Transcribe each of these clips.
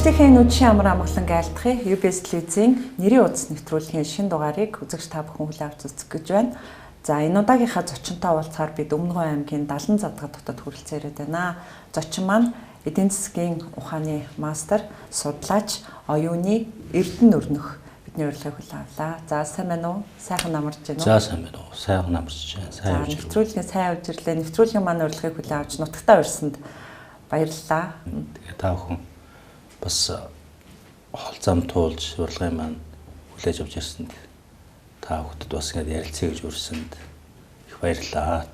Мэргэжлийн үдшийн амар амгалан айлтгын UBS телевизийн нэрийн удас нэвтрүүлгийн шинэ дугаарыг үзэгч та бүхэн хүлээн авч үзэх гэж байна. За энэ удаагийнхаа зочинтой уулзахаар бид Өмнөгов аймгийн 70 задгад хотод хүрэлцэн ирээд байна. Зочин маань эдийн засгийн ухааны мастер, судлаач, оюуны Эрдэнэ Өрнөх бидний урилгыг хүлээн авлаа. За сайн байна уу? Сайхан намарч байна уу? За сайн байна уу? Сайхан намарч байна. Сайн явж. Нэвтрүүлгийн сайн явж ирлээ. Нэвтрүүлгийн маань урилгыг хүлээн авч нутагтаа урьсанд баярлалаа. Тэгээ та бүхэн бас холцаам туулж урилгын маань хүлээж авч ирсэнд та бүхэнд бас ингэ ярилцъя гэж урьсанд их баярлалаа.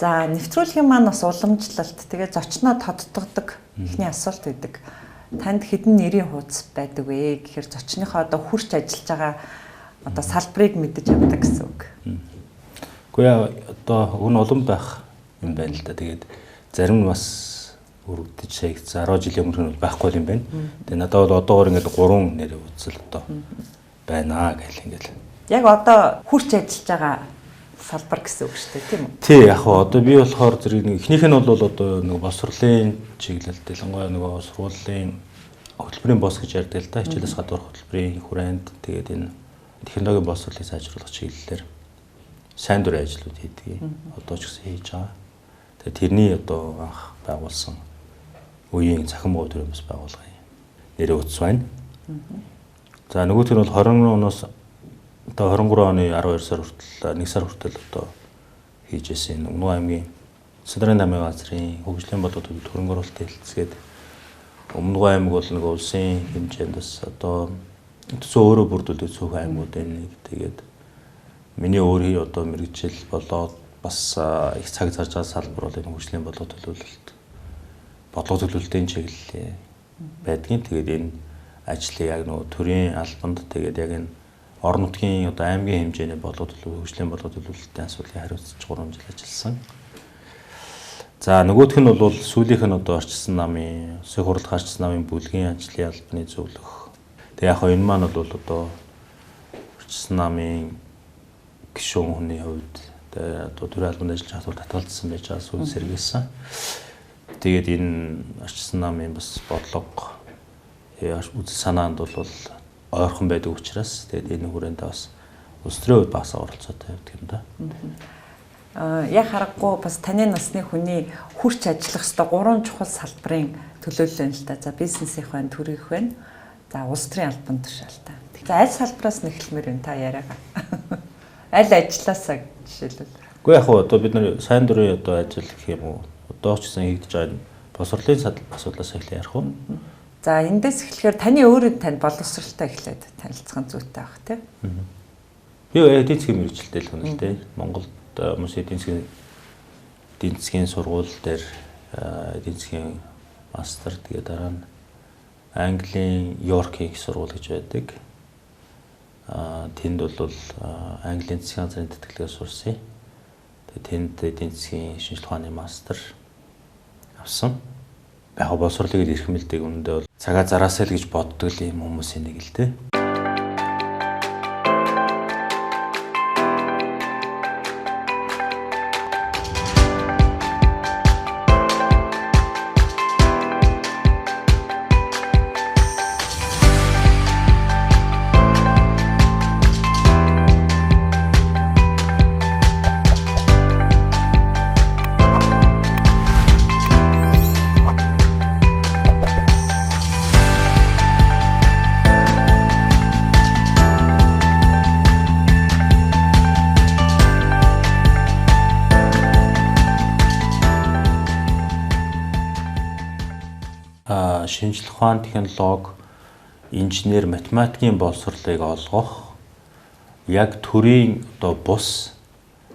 За нэвтрүүлгийн маань бас уламжлалт тэгээ зочноо тодтогдог ихний асуулт байдаг. Танд хэдэн нэрийн хуудас байдаг вэ гэхээр зочныхоо одоо хурц ажиллаж байгаа одоо салбарыг мэдэж авдаг гэсэн үг. Гэхдээ одоо өн улам байх юм байна л да. Тэгээд зарим нь бас өргөдөж шийгдсэн 10 жилийн өмнө байхгүй юм байна. Тэгээ надад бол одоогоор ингээд 3 нэрийн хуудас л одоо байна гэл ингээд. Яг одоо хурц ажиллаж байгаа салбар гэсэн үг шүү дээ, тийм үү? Тий, яг хоо одоо би болохоор зэрэг нэг эхнийх нь бол одоо нэг боловсролын чиглэлд ялангуяа нөгөө сургуулийн хөтөлбөрийн бос гэж ярьдаг л да. Хичээлээс гадуур хөтөлбөрийн хүрээнд тэгээд энэ технологийн боловсролыг сайжруулах чиглэлээр сайн дурын ажлууд хийдэг. Одоо ч гэсэн хийж байгаа. Тэгээд тэрний одоо анх байгуулсан үеийн цахим гоо төрийн бас байгуулгын нэрээ утас байна. За нөгөөх нь бол 20 оноос одоо 23 оны 12 сар хүртэл 1 сар хүртэл одоо хийжсэн Өмнөгов аймгийн Садрын намын газрын хөгжлийн бодлогын хөрөнгө оруулалтын хэлцгээд Өмнөгов аймаг бол нэг улсын хэмжээнд бас одоо төсөө өөрөө бүрдүүлдэг цөөхөн аймагуудын нэг. Тэгээд миний өөрийн одоо мэргэжил болоод бас их цаг зарж байгаа салбар бол энэ хөгжлийн бодлого төлөвлөлтийн чиглэл байдгийн. Тэгээд энэ ажлыг яг нөгөө төрийн албанд тэгээд яг энэ орон нутгийн одоо аймгийн хэмжээний бодлого хөгжлийн бодлого төлөвлөлтийн асуудлыг хариуцж 3 жил ажилласан. За нөгөөх нь бол сүүлийнх нь одоо орчсон намын Улсын хурлд гарчсан намын бүлгийн ажлын албаны зөвлөх. Тэгээд яг энэ маань бол одоо орчсон намын гишүүн хүний хувьд одоо төрийн албанд ажиллаж хатвар татгалзсан байж байгаа сүүл сэргээсэн. Тэгээд энэ орчсон намын бас бодлого үзэл санаанд бол ойрхон байдаг учраас тэгээд энэ хүрээндээ бас улс төрийн хувьд багасаа оролцоотой байдаг юм да. Яг харахгүй бас таны насны хүний хурц ажиллах ёстой 3 чухал салбарын төлөөлөл нь л да. За бизнесийнх байна, төрийнх байна. За улс төрийн албан тушаалтай. За аль салбараас нь эхлэмээр вэ та яриагаа? Аль ажилласаа жишээлбэл. Гэхдээ яг одоо бид нар сайн дурын одоо ажил гэх юм уу? Одоо ч гэсэн хийгдэж байгаа боловсролын асуудлаас эхлэе ярих уу? За эндээс эхлэхээр таны өөрөө тань боловсролтой эхлээд танилцах зүйтэй байх тийм. Би эдийн засгийн мэргэжилтэй л хүн л дээ. Монголд хүмүүс эдийн засгийн сургууль дээр эдийн засгийн мастер тэгээд дараа нь Английн Йоркийн сургууль гэж байдаг. Тэнд бол Английн засгийн газрын тэтгэлгээс сурсан. Тэгээд тэнд эдийн засгийн шинжилгээ ухааны мастер авсан. Яг боловсролыг эрхэмлдэг үнэндээ бол цагаа зараасаа л гэж боддог юм хүмүүсийн нэг л дээ. Шинжилгээ ухаан, технологи, инженер, математикийн боловсролыг олгох яг төрийн одоо бус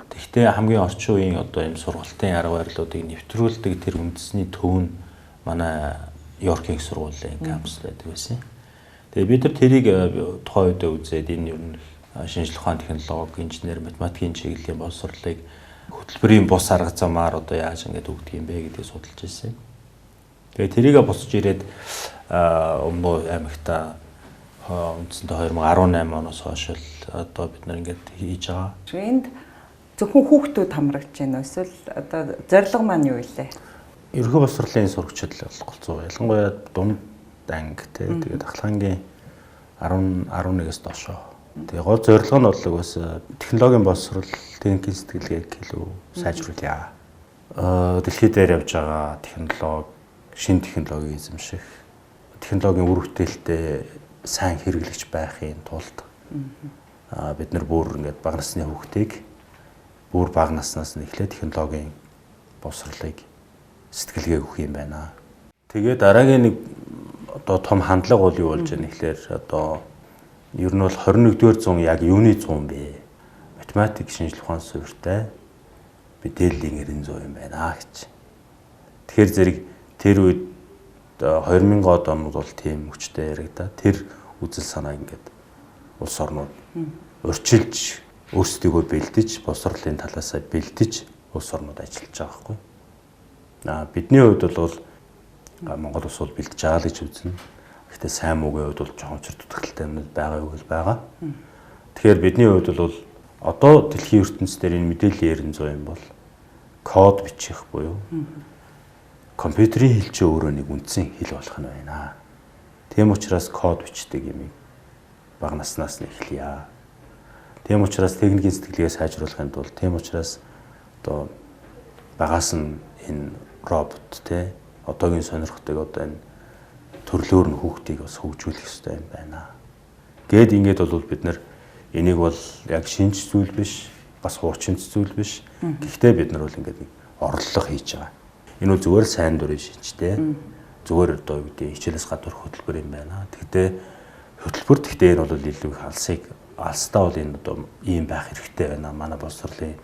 тэгтээ хамгийн орчин үеийн одоо энэ сургалтын арга барилуудыг нэвтрүүлдэг тэр үндэсний төв нь манай Йоркийн сургуулийн кампус байдаг байсан. Тэгээ бид нар тэрийг тухайн үед үзээд энэ ер нь шинжилгээ ухаан, технологи, инженер, математикийн чиглэлийн боловсролыг хөтөлбөрийн бус арга замаар одоо яаж ингэж өгдөг юм бэ гэдгийг судалж ирсэн. Тэгээ тэрийгэ босч ирээд Өмнөгов аймагта үндсэндээ 2018 оноос хойш л одоо бид нар ингэж хийж байгаа. Энд зөвхөн хүүхдүүд хамрагдж байна уу эсвэл одоо зорилго маань юу вэ? Ерөнхий боловсролын сурагчид л голцоо. Ялангуяа дунд анги тий. Тэгээд ахлагангийн 11-ээс доошоо. Тэгээ гол зорилго нь бол угаас технологийн боловсрол, техникийн сэтгэлгээг илүү сайжруулъя. Дэлхийд дээр явж байгаа технологи, шинэ технологи эзэмших, технологийн үр бүтээлтэй сайн хэрэглэгч байхын тулд бид нар бүр ингээд бага насны хүүхдийг бүр бага наснаас нь эхлээд технологийн боловсролыг сэтгэлгээ өгөх юм байна. Тэгээд дараагийн нэг одоо том хандлага бол юу болж байна гэхээр одоо ер нь бол 21-р зуун яг юуны зуун бэ? Математик, шинжлэх ухааны суурьтай мэдээллийн 90 юм байна гэж. Тэгэхээр зэрэг тэр үед 2000-ад онууд бол тийм хүчтэй яригдаа. Тэр үзэл санаа ингээд улс орнууд урьдчилж өөрсдийгөө бэлдэж, боловсролын талаасаа бэлдэж улс орнууд ажиллаж байгаа байхгүй. Бидний хувьд бол Монгол улс бол бэлдэж байгаа л гэж үзнэ. Гэхдээ сайн муугийн хувьд бол жоохон ч дутагдaltaй юмнууд байгаа юу гэж байгаа. Тэгэхээр бидний хувьд бол одоо дэлхийн ертөнцийн дээр энэ мэдээллийн 90 юм бол код бичих буюу компьютерийн хэл чинь өөрөө нэг үндсэн хэл болох нь байна. Тийм учраас код бичдэг юм бага наснаас нь эхлэе. Тийм учраас техникийн сэтгэлгээ сайжруулахын тулд тийм учраас одоо багаас нь энэ робот те одоогийн сонирхдаг одоо энэ төрлөөр нь хүүхдийг бас хөгжүүлэх ёстой юм байна. Гээд ингээд бол бид нар энийг бол яг шинж зүйл биш, бас хуучинч зүйл биш. Гэхдээ бид нар бол ингээд нэг орлого хийж байгаа. Энэ бол зүгээр сайн дурын шинжтэй. Зүгээр одоо юу гэдэг хичээлээс гадуур хөтөлбөр юм байна. Тэгтээ хөтөлбөр гэхдээ энэ бол илүү их алстаа бол энэ одоо ийм байх хэрэгтэй байна. Манай боловсролын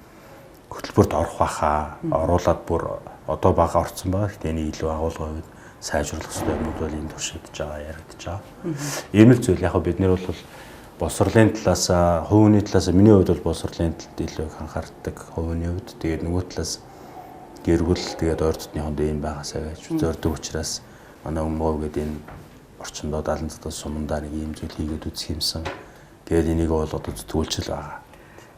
хөтөлбөрт орох байхаа оруулаад бүр одоо бага орцсон байгаа. Гэхдээ энийг илүү агуулгын хувьд сайжруулах хэрэгтэй юмуд бол энэ туршигдж байгаа, яригдж байгаа. Ийм л зүйл яг бид нар бол боловсролын талаас, хувийн талаас миний хувьд бол боловсролын талд илүү их анхаардаг хувийн хувьд. Тэгээд нөгөө талаас гэргүүл тэгээд ойр дотны хонд ийм байгаасаа гэж зорддог учраас манай өмгөө гэдэг энэ орчиндөө 70 сумандаа нэг ийм зүйл хийгээд үзэх юмсан. Тэгээд энийг бол одоо зүтгүүлж л байгаа.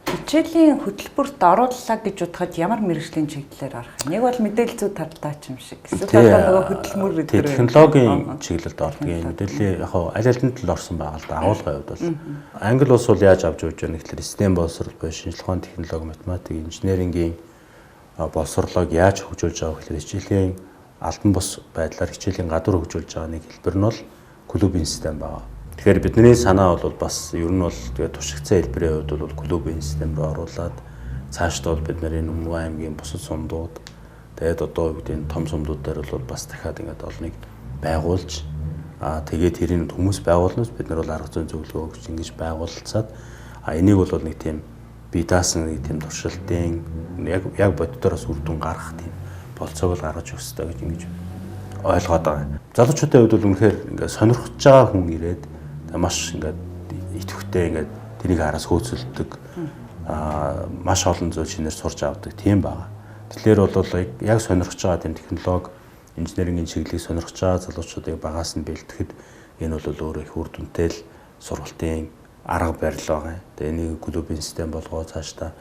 Хичээлийн хөтөлбөрт орууллаа гэж бодоход ямар мэргэжлийн чиглэлээр арах? Нэг бол мэдээлэл зүйн талдаач юм шиг. Эсвэл нөгөө хөдөлмөр гэдэг. Технологийн чиглэлд ордог юм. Мэдээлэл яг аль алин тал орсон байгаа л да. Агуулгын хувьд бол англи улс бол яаж авч явж байгаа гэхээр систем боловсрол буюу шинжлэх ухааны технологи, математик, инженерингийн боловсролыг яаж хөгжүүлж байгаа гэхээр хичээлийн албан бус байдлаар хичээлийн гадуур хөгжүүлж байгаа нэг хэлбэр нь бол клубын систем байна. Тэгэхээр бидний санаа бол бас ер нь бол тэгээд туршигцсан хэлбэрийн хувьд бол клубын систем рүү оруулаад цаашдаа бол бид нарын Өмнө аймгийн бусад сумдууд тэгээд одоо үүдийн том сумдууд дээр бол бас дахиад ингээд олныг байгуулж тэгээд тэрийг хүмүүс байгуулнаас бид нар бол арга зүйн зөвлөгөө өгч ингэж байгуулцаад энийг бол нэг тийм бие даасан нэг тийм туршилтын яг боддороос үр дүн гаргах тийм болцоог л гаргаж өгөх хэрэгтэй гэж ингэж ойлгоод байгаа. Залуучуудын хувьд бол үнэхээр ингээд сонирхож байгаа хүн ирээд маш ингээд идэвхтэй ингээд тэрийг хараас хөөцөлдөг маш олон зүйл шинээр сурч авдаг тийм байгаа. Тэгэхээр бол яг сонирхож байгаа тийм технологи, инженерингийн чиглэлийг сонирхож байгаа залуучуудыг багаас нь бэлтгэхэд энэ бол өөрөө их үр дүнтэй л сургалтын арга барил байгаа. Тэгээ энийг клубын систем болгоо цаашдаа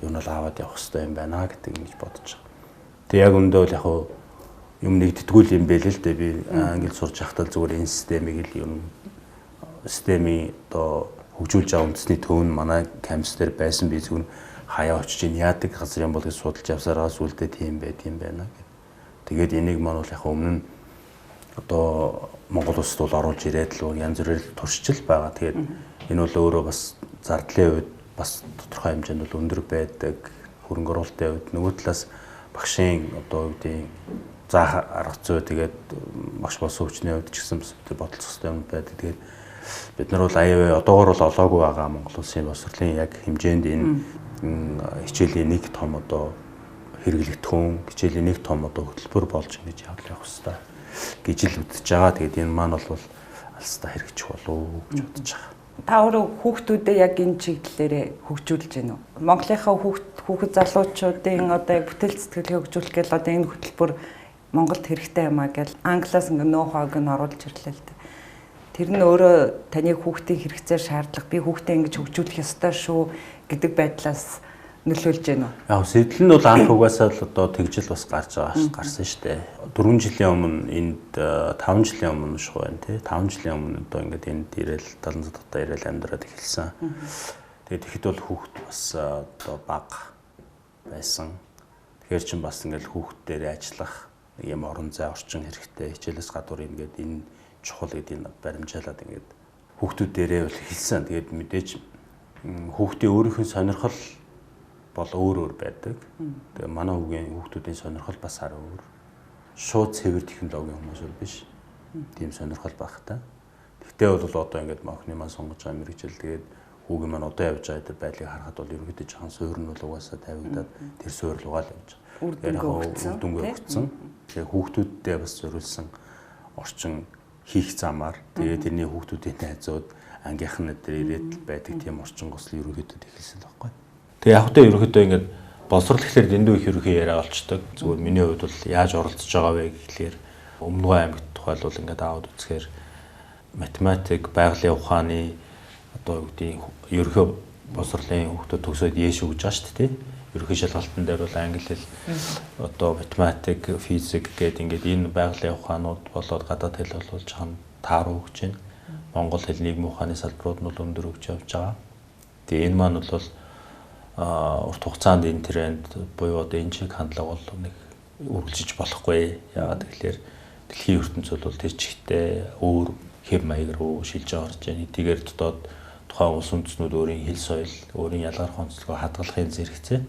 юу нь бол аваад явах хэрэгтэй юм байна гэдэг ингэж бодож байгаа. Тэгээ яг өндөө бол яг юм нэгддэггүй юм байл л дээ би англи сурч явахдаа зүгээр энэ системийг л юм системийн одоо хөгжүүлж байгаа үндэсний төв нь манай кампус дээр байсан би зөвхөн хаяа очиж ин яадаг газар юм бол гэж судалж явсараа сүулдэ тийм байт юм байна гэх. Тэгээд энийг маань бол яг өмнө нь одоо Монгол улсад бол оруулж ирээд л янз бүрээр туршиж л байгаа. Тэгээд энэ бол өөрөө бас зардлын үед бас тодорхой хэмжээнд бол өндөр байдаг. Хөрөнгө оруулалтын үед нөгөө талаас багшийн одоо үүдийн заах арга зүй тэгээд багш болсон хүчний хувьд ч гэсэн бодолцох хэрэгтэй юм байдаг. Тэгээд бид нар бол аяа одоогор бол олоогүй байгаа Монгол улсын боловсролын яг хэмжээнд энэ хичээлийн нэг том одоо хэрэглэгдэхүүн, хичээлийн нэг том одоо хөтөлбөр болж ингэж явах хэрэгтэй гэж л үзэж байгаа. Тэгээд энэ маань бол алстаа хэрэгжих болов гэж бодож байгаа. Та өөрөө хүүхдүүдээ яг энэ чиглэлээр хөгжүүлж байна уу? Монголынхаа хүүхэд залуучуудын одоо яг бүтээл сэтгэлгээ хөгжүүлэх гэл одоо энэ хөтөлбөр Монголд хэрэгтэй юм а гэл англиас ингээ ноу-хауг нь оруулж ирлээ л дээ. Тэр нь өөрөө таны хүүхдийн хэрэгцээ шаардлага би хүүхдээ ингэж хөгжүүлэх ёстой шүү гэдэг байдлаас нөлөөлж байна уу? Яг сэтэл нь бол анх угаасаа л одоо тэгжил бас гарсан шүү дээ. 4 жилийн өмнө энд 5 жилийн өмнө шүү байна тий. 5 жилийн өмнө одоо ингээд энд ирээл 70 дотоо ирээл амьдраад эхэлсэн. Тэгээд тэгэхэд бол хүүхд бас одоо бага байсан. Тэгэхээр чин бас ингээд хүүхд дээр ажиллах ийм орон зай орчин хэрэгтэй. Хичээлээс гадуур ингээд энэ чухал гэдгийг баримжаалаад ингээд хүүхдүүд дээрээ бол хэлсэн. Тэгээд мэдээж хүүхдийн өөрийнхөө сонирхол бол өөр байдаг. Тэгээ манай хүүгийн хүүхдүүдийн сонирхол бас арай өөр. Шууд цэвэр технологийн хүмүүс биш. Тийм сонирхол багтай. Тэгтээ бол одоо ингээд охины маань сонгож байгаа мэрэгжил тэгээд хүүгийн маань одоо явж байгаа тэр байдлыг харахад бол ерөнхийдөө жоохон суурь нь бол угаасаа тавигдаад тэр суурь руугаа л явж байгаа. Үр дүнгээ өгсөн. Тэгээ хүүхдүүддээ бас зориулсан орчин хийх замаар тэгээ тэрний хүүхдүүдийн найзууд ангийнхан дээр ирээд байдаг тийм орчин госл ерөнхийдөө эхэлсэн байхгүй. Тэгээ яг хөтэ ерөнхийдөө ингээд боловсрол гэхэлэр дэндүү их ерөнхий яриа болчдөг. Зүгээр миний хувьд бол яаж оролцож байгаа вэ гэхлээр Өмнөгөө аймагт тухайлбал ингээд аваад үзэхээр математик, байгалийн ухааны одоо юу гэдэг ерөнхий боловсролын хүүхдүүд төгсөөд яэш өгж байгаа шүү дээ. Ерөнхий шалгалтын дээр бол англи хэл одоо математик, физик гэдэг ингээд энэ байгалийн ухаанууд болоод гадаад хэл бол жоохон тааруу өгч байна. Монгол хэл нийгмийн ухааны салбарууд нь бол өндөр өгч явж байгаа. Тэгээ энэ маань бол урт хугацаанд энэ тренд буюу одоо энэ чиг хандлага бол нэг үргэлжиж болохгүй. Яагаад гэвэл дэлхийн ертөнцид бол тэр чигтээ өөр хэв маяг руу шилжиж орж байна. Эдгээр дотоод тухайн улс үндэстнүүд өөрийн хэл соёл, өөрийн ялгарх онцлогоо хадгалахын зэрэгцээ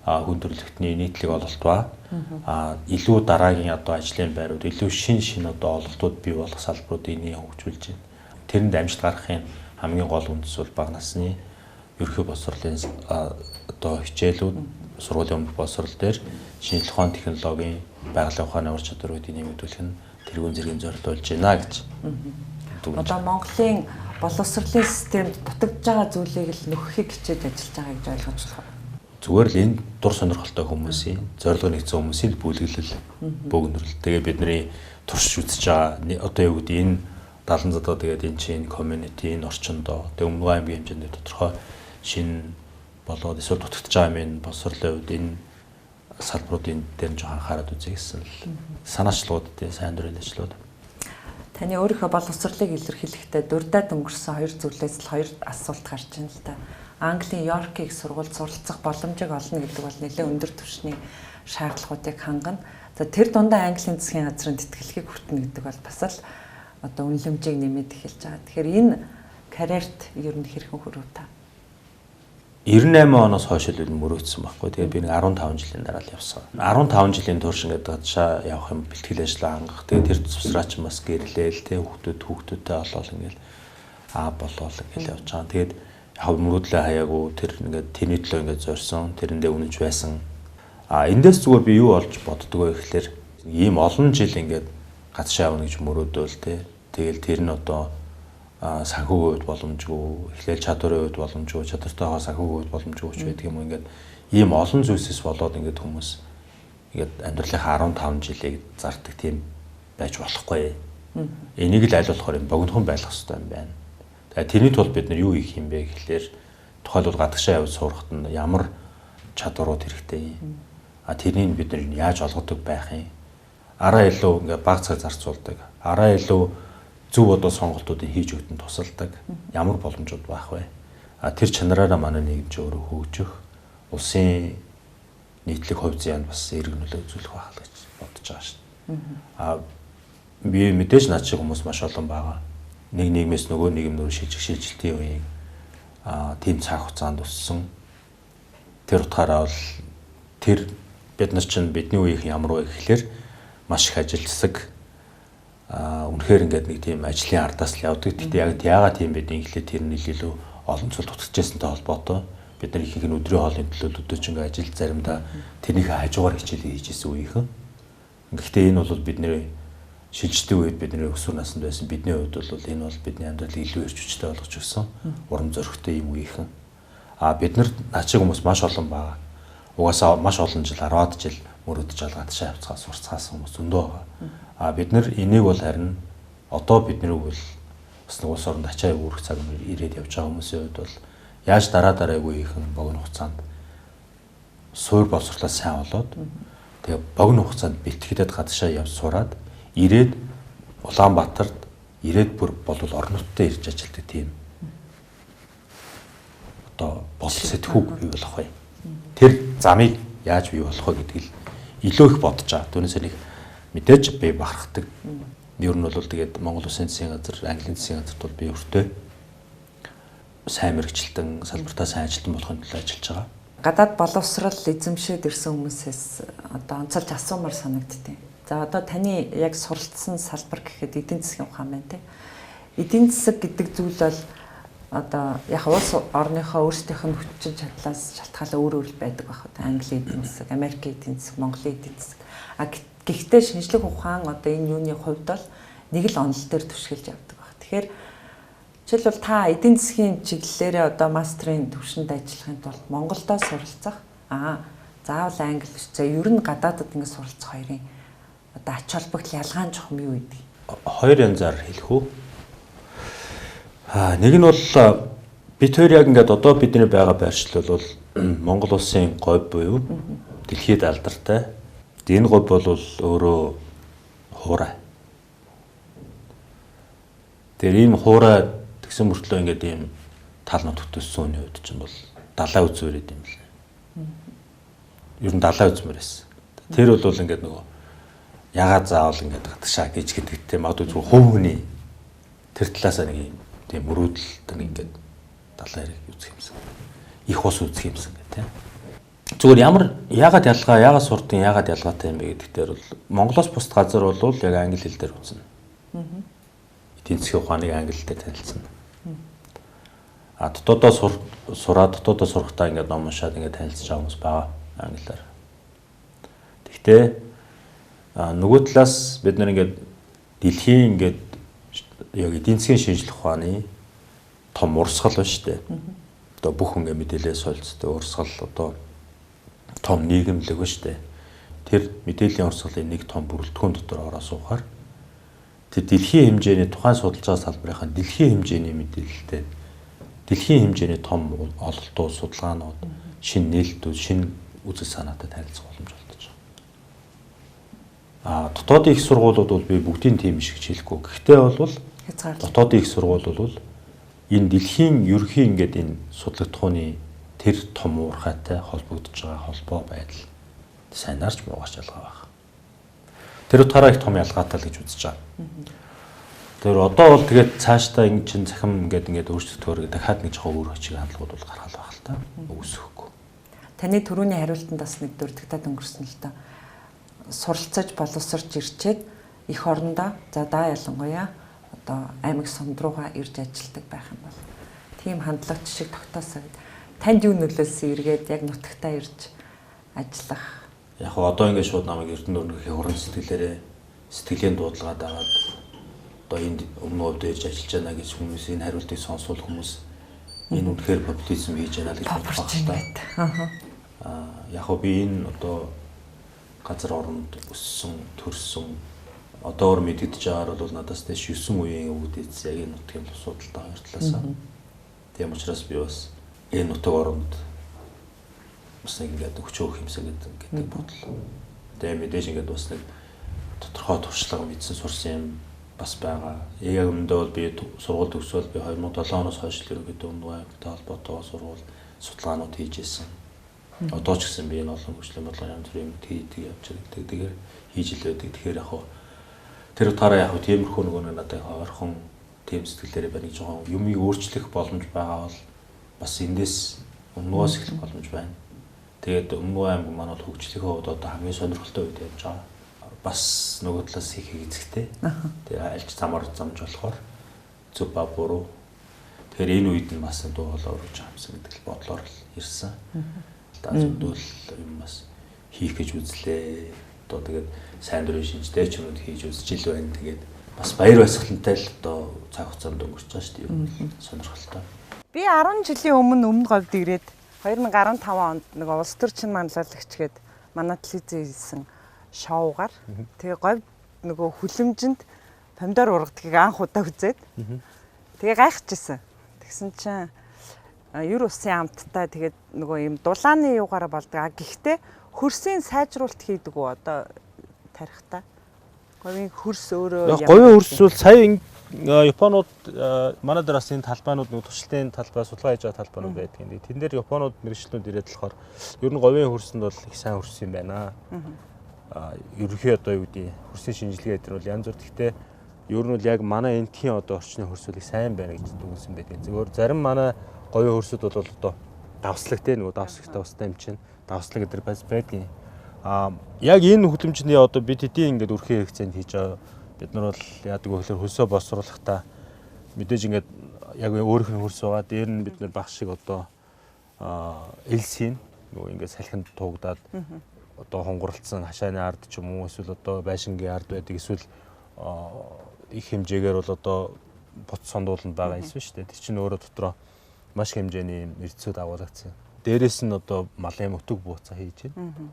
хүн төрөлхтний нийтлэг ололт ба илүү дараагийн одоо ажлын байрууд, илүү шин одоо ололтууд бий болох салбаруудыг хөгжүүлж байна. Тэрэнд амжилт гаргахын хамгийн гол үндэс бол бага насны ерөнхий боловсролын одоо хичээлүүд, сургуулийн өмнөх боловсрол дээр шинжлэх ухааны технологийн байгалийн ухааны ур чадваруудыг нэмэгдүүлэх нь тэргүүн зэргийн зорилт болж байна гэж. Одоо Монголын боловсролын системд дутагдж байгаа зүйлийг л нөхөхийг хичээж ажиллаж байгаа гэж ойлгож байна. Зүгээр л энэ дур сонирхолтой хүмүүсийн, зорилго нэгдсэн хүмүүсийн бүлэглэл бөөгнөрл. Тэгээ бидний туршиж үзэж байгаа одоо юу гэдэг энэ 70 задаа тэгээд энэ чинь community энэ орчиндоо тэг Өмнөгөө аймгийн хэмжээнд тодорхой шинэ болоод эсвэл дутагдж байгаа юм боловсролын үед энэ салбаруудын дээр нь жоохон анхаарал үзье гэсэн л санаачлууд тий сайн дурайлчлууд. Таны өөрийнхөө боловсролыг илэрхийлэхдээ дурдаад өнгөрсөн хоёр зүйлээс л хоёр асуулт гарч ийн л та. Английн Йоркийг сургуульд суралцах боломжийг олно гэдэг бол нэлээд өндөр түвшний шаардлагуудыг хангана. За тэр дундаа Английн засгийн газрын тэтгэлгийг хүртэнэ гэдэг бол бас л одоо үнэлэмжийг нэмээд эхэлж байгаа. Тэгэхээр энэ карьерт ер нь хэрхэн хүрв та? 98 оноос хойш л мөрөөдсөн байхгүй. Тэгээ би нэг 15 жилийн дараа л явсан. 15 жилийн турш ингээд гадшаа явах юм бэлтгэл ажил хангах. Тэгээ тэр тусраа ч бас гэрлээл тэгээ хүүхдүүдтэй олоод ингээд болоод ингээд явж байгаа. Тэгээд яг мөрөөдлөө хаяагүй тэр ингээд тэрний төлөө ингээд зорьсон, тэрэндээ үнэнч байсан. Эндээс зүгээр би юу олж боддог вэ гэхэлэр ийм олон жил ингээд гадшаа явна гэж мөрөөдөөл тэгэл тэр нь одоо санхүүгийн хувьд боломжгүй, эхлээл чадварын хувьд боломжгүй, чадвартайгаа санхүүгийн хувьд боломжгүй ч байдаг юм. Ингээд ийм олон зүйлсээс болоод ингээд хүмүүс ингээд амьдралынхаа 15 жилийг зардаг тийм байж болохгүй. Энийг л аль болохоор юм богинохон байлгах хэрэгтэй юм байна. Тэгээ тэрний тулд бид нар юу хийх юм бэ гэхлээр тухайлбал гадагшаа явж сурахад нь ямар чадварууд хэрэгтэй юм. Тэрнийг бид нар яаж олгодог байх юм. Араа илүү ингээд бага цаг зарцуулдаг. Араа илүү зөв одоо сонголтуудыг хийж өгдөн тусалдаг. Ямар боломжууд байх вэ? Тэр чанараараа манай нийгэмч өөрөө хөгжих, улсын нийтлэг хувь заяанд бас эерэг нөлөө үзүүлэх байх гэж бодож байгаа шүү дээ. Би мэдээж над шиг хүмүүс маш олон байгаа. Нэг нийгмээс нөгөө нийгэм рүү шилжилтийн үеийн тийм цаг хугацаанд өссөн. Тэр утгаараа бол тэр бид нар чинь бидний үеийнх ямар вэ гэхлээр маш их ажилтсаг үнэхээр ингээд нэг тийм ажлын ардаас л явдаг. Тэгтээ яагаад тийм байдгийг ихлээр тэр нь илүү олон зүйл дутагдчихсантай холбоотой. Бид нар ихэнх нь өдрийн хоолны төлөө өдөөжингөө ажил заримдаа тэрнийхээ хажуугаар хичээлээ хийж исэн үеийнхэн. Гэхдээ энэ бол бидний шилждэг үед бидний өсвөр наснд байсан бидний хувьд бол энэ бол бидний амьдралыг илүү эрч хүчтэй болгож өгсөн урам зоригтой юм үеийнхэн. Бид нар наачиг хүмүүс маш олон байгаа. Угаасаа маш олон жил 10-аад жил мөрөдөж алгадшаа явцгаа сурцгаасан хүмүүс зөндөө байгаа. Бид нар энийг бол харин одоо бидний бол бас нэг улс оронд ачаа үүрэх цаг ирээд явж байгаа хүмүүсийн хувьд бол яаж дараа дараагүй хийхэн богино хугацаанд суур боловсруулаа сайн болоод тэгээ богино хугацаанд бэлтгэдэд гадаашаа явж сураад ирээд Улаанбаатарт ирээд бүр болвол орон нутгад ирж ажилладаг тийм одоо бол сэтгүүг бий болох бай. Тэр замыг яаж бий болох вэ гэдгийг илүү их бодож байгаа. Түүнээс нэг мэдээж би бахархдаг. Ер нь бол тэгээд Монгол Улсын засгийн газар, Английн засгийн газарт бол би өртөө сайн мэрэгчлэн, салбартаа сайн ажилтан болохын төлөө ажиллаж байгаа. Гадаад боловсрал эзэмшээд ирсэн хүмүүсээс одоо онцолж асуумар санагдтыг. За одоо таны яг суралцсан салбар гэхэд эдийн засгийн ухаан байна те. Эдийн засаг гэдэг зүйл бол одоо яг улс орныхоо өөрсдийнх нь хүчин чадлаас шалтгаалаа өөр байдаг байх. Англи эдийн засаг, Америк эдийн засаг, Монголын эдийн засаг. Гэхдээ шинжлэх ухаан одоо энэ юуны хувьд бол нэг л онол дээр түшгэлж явдаг байх. Тэгэхээр жишээлбэл та эдийн засгийн чиглэлээрээ одоо мастрын төвшөнд ажиллахын тулд Монголдо суралцах заавал англи биш. За ер нь гадаадд ингэ суралцах хоёрын одоо ач холбогдол ялгаа нь чухам юу гэдэг? Хоёр янзаар хэлэх үү? Нэг нь бол бид хоёр яг ингээд одоо бидний байгаа байршил бол Монгол улсын говь буюу дэлхийд алдартай. Энэ говь бол өөрөө хуурай. Тэр ийм хуурай тэгсэн мөртлөө ингээд ийм тал нутагт өссөн үний хувьд чинь бол далай үзүүр гэдэг юм лээ. Ер нь далай үзмэр байсан. Тэр бол ингээд нөгөө ягаад заавал ингээд гадагшаа гэж гэдэгтэй магадгүй зөв хувь хүний тэр талаасаа нэг юм тийм мөрөөдөл тань ингээд далай хэрэг үзэх юмсан. Их ус үзэх юмсан гэх тийм. Зүгээр ягаад ялгаа, ягаад сурдын, ягаад ялгаатай юм бэ гэдэг дээр бол Монголоос бусад газар бол яг англи хэл дээр үзнэ. Эдийн засгийн ухааныг англи хэлээр танилцсан. Дотоодоо дотоодоо сурахтаа ингээд ном уншаад ингээд танилцж байгаа хүмүүс байгаа англиар. Гэхдээ нөгөө талаас бид нар ингээд дэлхийн ингээд яг эдийн засгийн шинжлэх ухааны том урсгал байна шүү дээ. Одоо бүх ингээд мэдээлэл солилцдог урсгал одоо том нийгэмлэг байна шүү дээ. Тэр мэдээллийн урсгалын нэг том бүрэлдэхүүн дотор ороо суухаар тэр дэлхийн хэмжээний тухайн судалж байгаа салбарынхаа дэлхийн хэмжээний мэдээлэлтэй дэлхийн хэмжээний том ололтууд, судалгаанууд, шинэ нээлтүүд, шинэ үзэл санаатай танилцах боломж олдож байгаа. Дотоодын их сургуулиуд бол би бүгдийн тийм биш гэж хэлэхгүй. Гэхдээ бол дотоодын их сургууль бол энэ дэлхийн ерөнхий ингээд энэ судлагдхууны тэр том уурхайтай холбогдож байгаа холбоо байдал сайнаарч муугаарч ялгаа байна. Тэр утгаараа их том ялгаатай л гэж үзэж байгаа. Тэр одоо бол тэгээд цаашдаа ингэ чин захим ингээд өөрчлөлтөөр дахиад нэг жоохон өөр хүчийг хандлагууд бол гаргал байх л та. Үгүйсэхгүй. Таны түрүүний хариултанд бас нэг дурдгатаад өнгөрсөн л та. Суралцаж боловсрч ирчээд эх орондоо за ялангуяа одоо аймаг сумд руугаа ирж ажилладаг байх юм бол тийм хандлагач шиг тогтоосоо танд юу нөлөөлсөн эргээд яг нутагтаа ирж ажиллах. Яг одоо ингээд шууд намайг Эрдэнэ өрнөхийн уран сэтгэлийн дуудлагад аваад одоо энд өмнө үед ирж ажиллаж байна гэж хүмүүс энэ хариултыг сонсвол хүмүүс энэ үнэхээр популизм хийж байна л гэж бодох байна. Яг би энэ одоо газар оронд өссөн, төрсөн одоор мэдэгдэж байгаагаар бол надаас дэш 9 үеийн өвдөц яг энэ нутгийн асуудалтай хоёр талаасаа. Тийм учраас би бас энэ нутаг оронд бас нэг ингээд өчөөх юмсан гэдэг бодол. Тэгээ мэдээж ингээд бас нэг тодорхой туршлага мэдсэн сурсан юм бас байгаа. Яг өмнөдөө бол би сургууль төгсөөл би 2007 оноос хойш л ерөөдөө Өмнөг аймагтай холбоотойгоо сургууль судалгаанууд хийж ирсэн. Одоо ч гэсэн би энэ олон хөгжлийн бодлогын янз бүрийн хийдэг явж байгаа. Тэгэхээр хийж л байдаг. Тэгэхээр яг тэр утгаараа яг тиймэрхүү нөгөө надад ойрхон тийм сэтгэлээрээ байна гэж жоохон юмыг өөрчлөх боломж байгаа бол бас эндээс өмнөөс эхлэх боломж байна. Тэгээд Өмнөг аймаг манай хөгжлийн хувьд одоо хамгийн сонирхолтой үед явж байгаа. Бас нөгөө талаас их эзэгтэй. Тэгээ альч замаар замж болохоор зөв ба буруу. Тэгэхээр энэ үед нь бас дуу хоолой оруулж хамсан гэдэг бодлоор л ирсэн. Даазмдвал юм бас хийх гэж үзлээ. Одоо тэгээд сайн дурын шинжтэй ч юмуд хийж үзэж ил байна. Тэгээд бас баяр баясгалантай л одоо цаг хугацаанд өнгөрч байгаа шүү дээ. Сонирхолтой. Би 10 жилийн өмнө говьд ирээд 2015 онд нэг улс төрчин манлайлагч гээд манай телевизэн хийсэн шоугаар тэгээ говьд нөгөө хүлэмжинд помидор ургадгийг анх удаа үзээд тэгээ гайхчихсан. Тэгсэн чинь Ер усын амттай тэгээд нөгөө юм дулааны юугаараа болдог. Гэхдээ хөрсийн сайжруулалт хийдэг үү одоо тарихтаа? Говийн хөрс өөрөө говийн хөрс бол сая Японууд манай дээр бас энэ талбайнууд нэг туршилтын талбай судалгаа хийж байгаа талбайнууд байдаг юм. Тэн дээр Японууд мэрэгчлүүд ирээд болохоор ер нь говийн хөрсөнд бол их сайн хөрс юм байна. Ерөнхий одоо юу гэдэг хөрсийн шинжилгээ дээр бол янз бүр. Гэхдээ ер нь бол яг манай энтхийн одоо орчны хөрсөл их сайн байна гэж дүгнсэн байдаг. Зөвхөн зарим манай говийн хөрсөд бол одоо давслаг те нөгөө давслагтай устай юм чинь давслаг гэдэг бас байдгийн. Яг энэ хөдөлмжний одоо бид хэдийн ингээд өрхийн хэрэгцээнд хийж байгаа. Бид нар бол яадаг вэ гэхээр хөлсөө босруулахдаа мэдээж ингээд яг өөрийнх нь хөрс байгаа. Дээр нь бид нар баг шиг одоо элсийн нөгөө ингээд салхинд туугдаад одоо хонгорлцсон хашааны ард ч юм уу эсвэл одоо байшингийн ард байдаг эсвэл их хэмжээгээр бол одоо бут сондууланд байгаа эсвэл шүү дээ. Тэр чинь өөрөө дотроо маш хэмжээний эрдэсүүд агуулгдсан. Дээрээс нь одоо малын өтөг бууцаа хийж байна.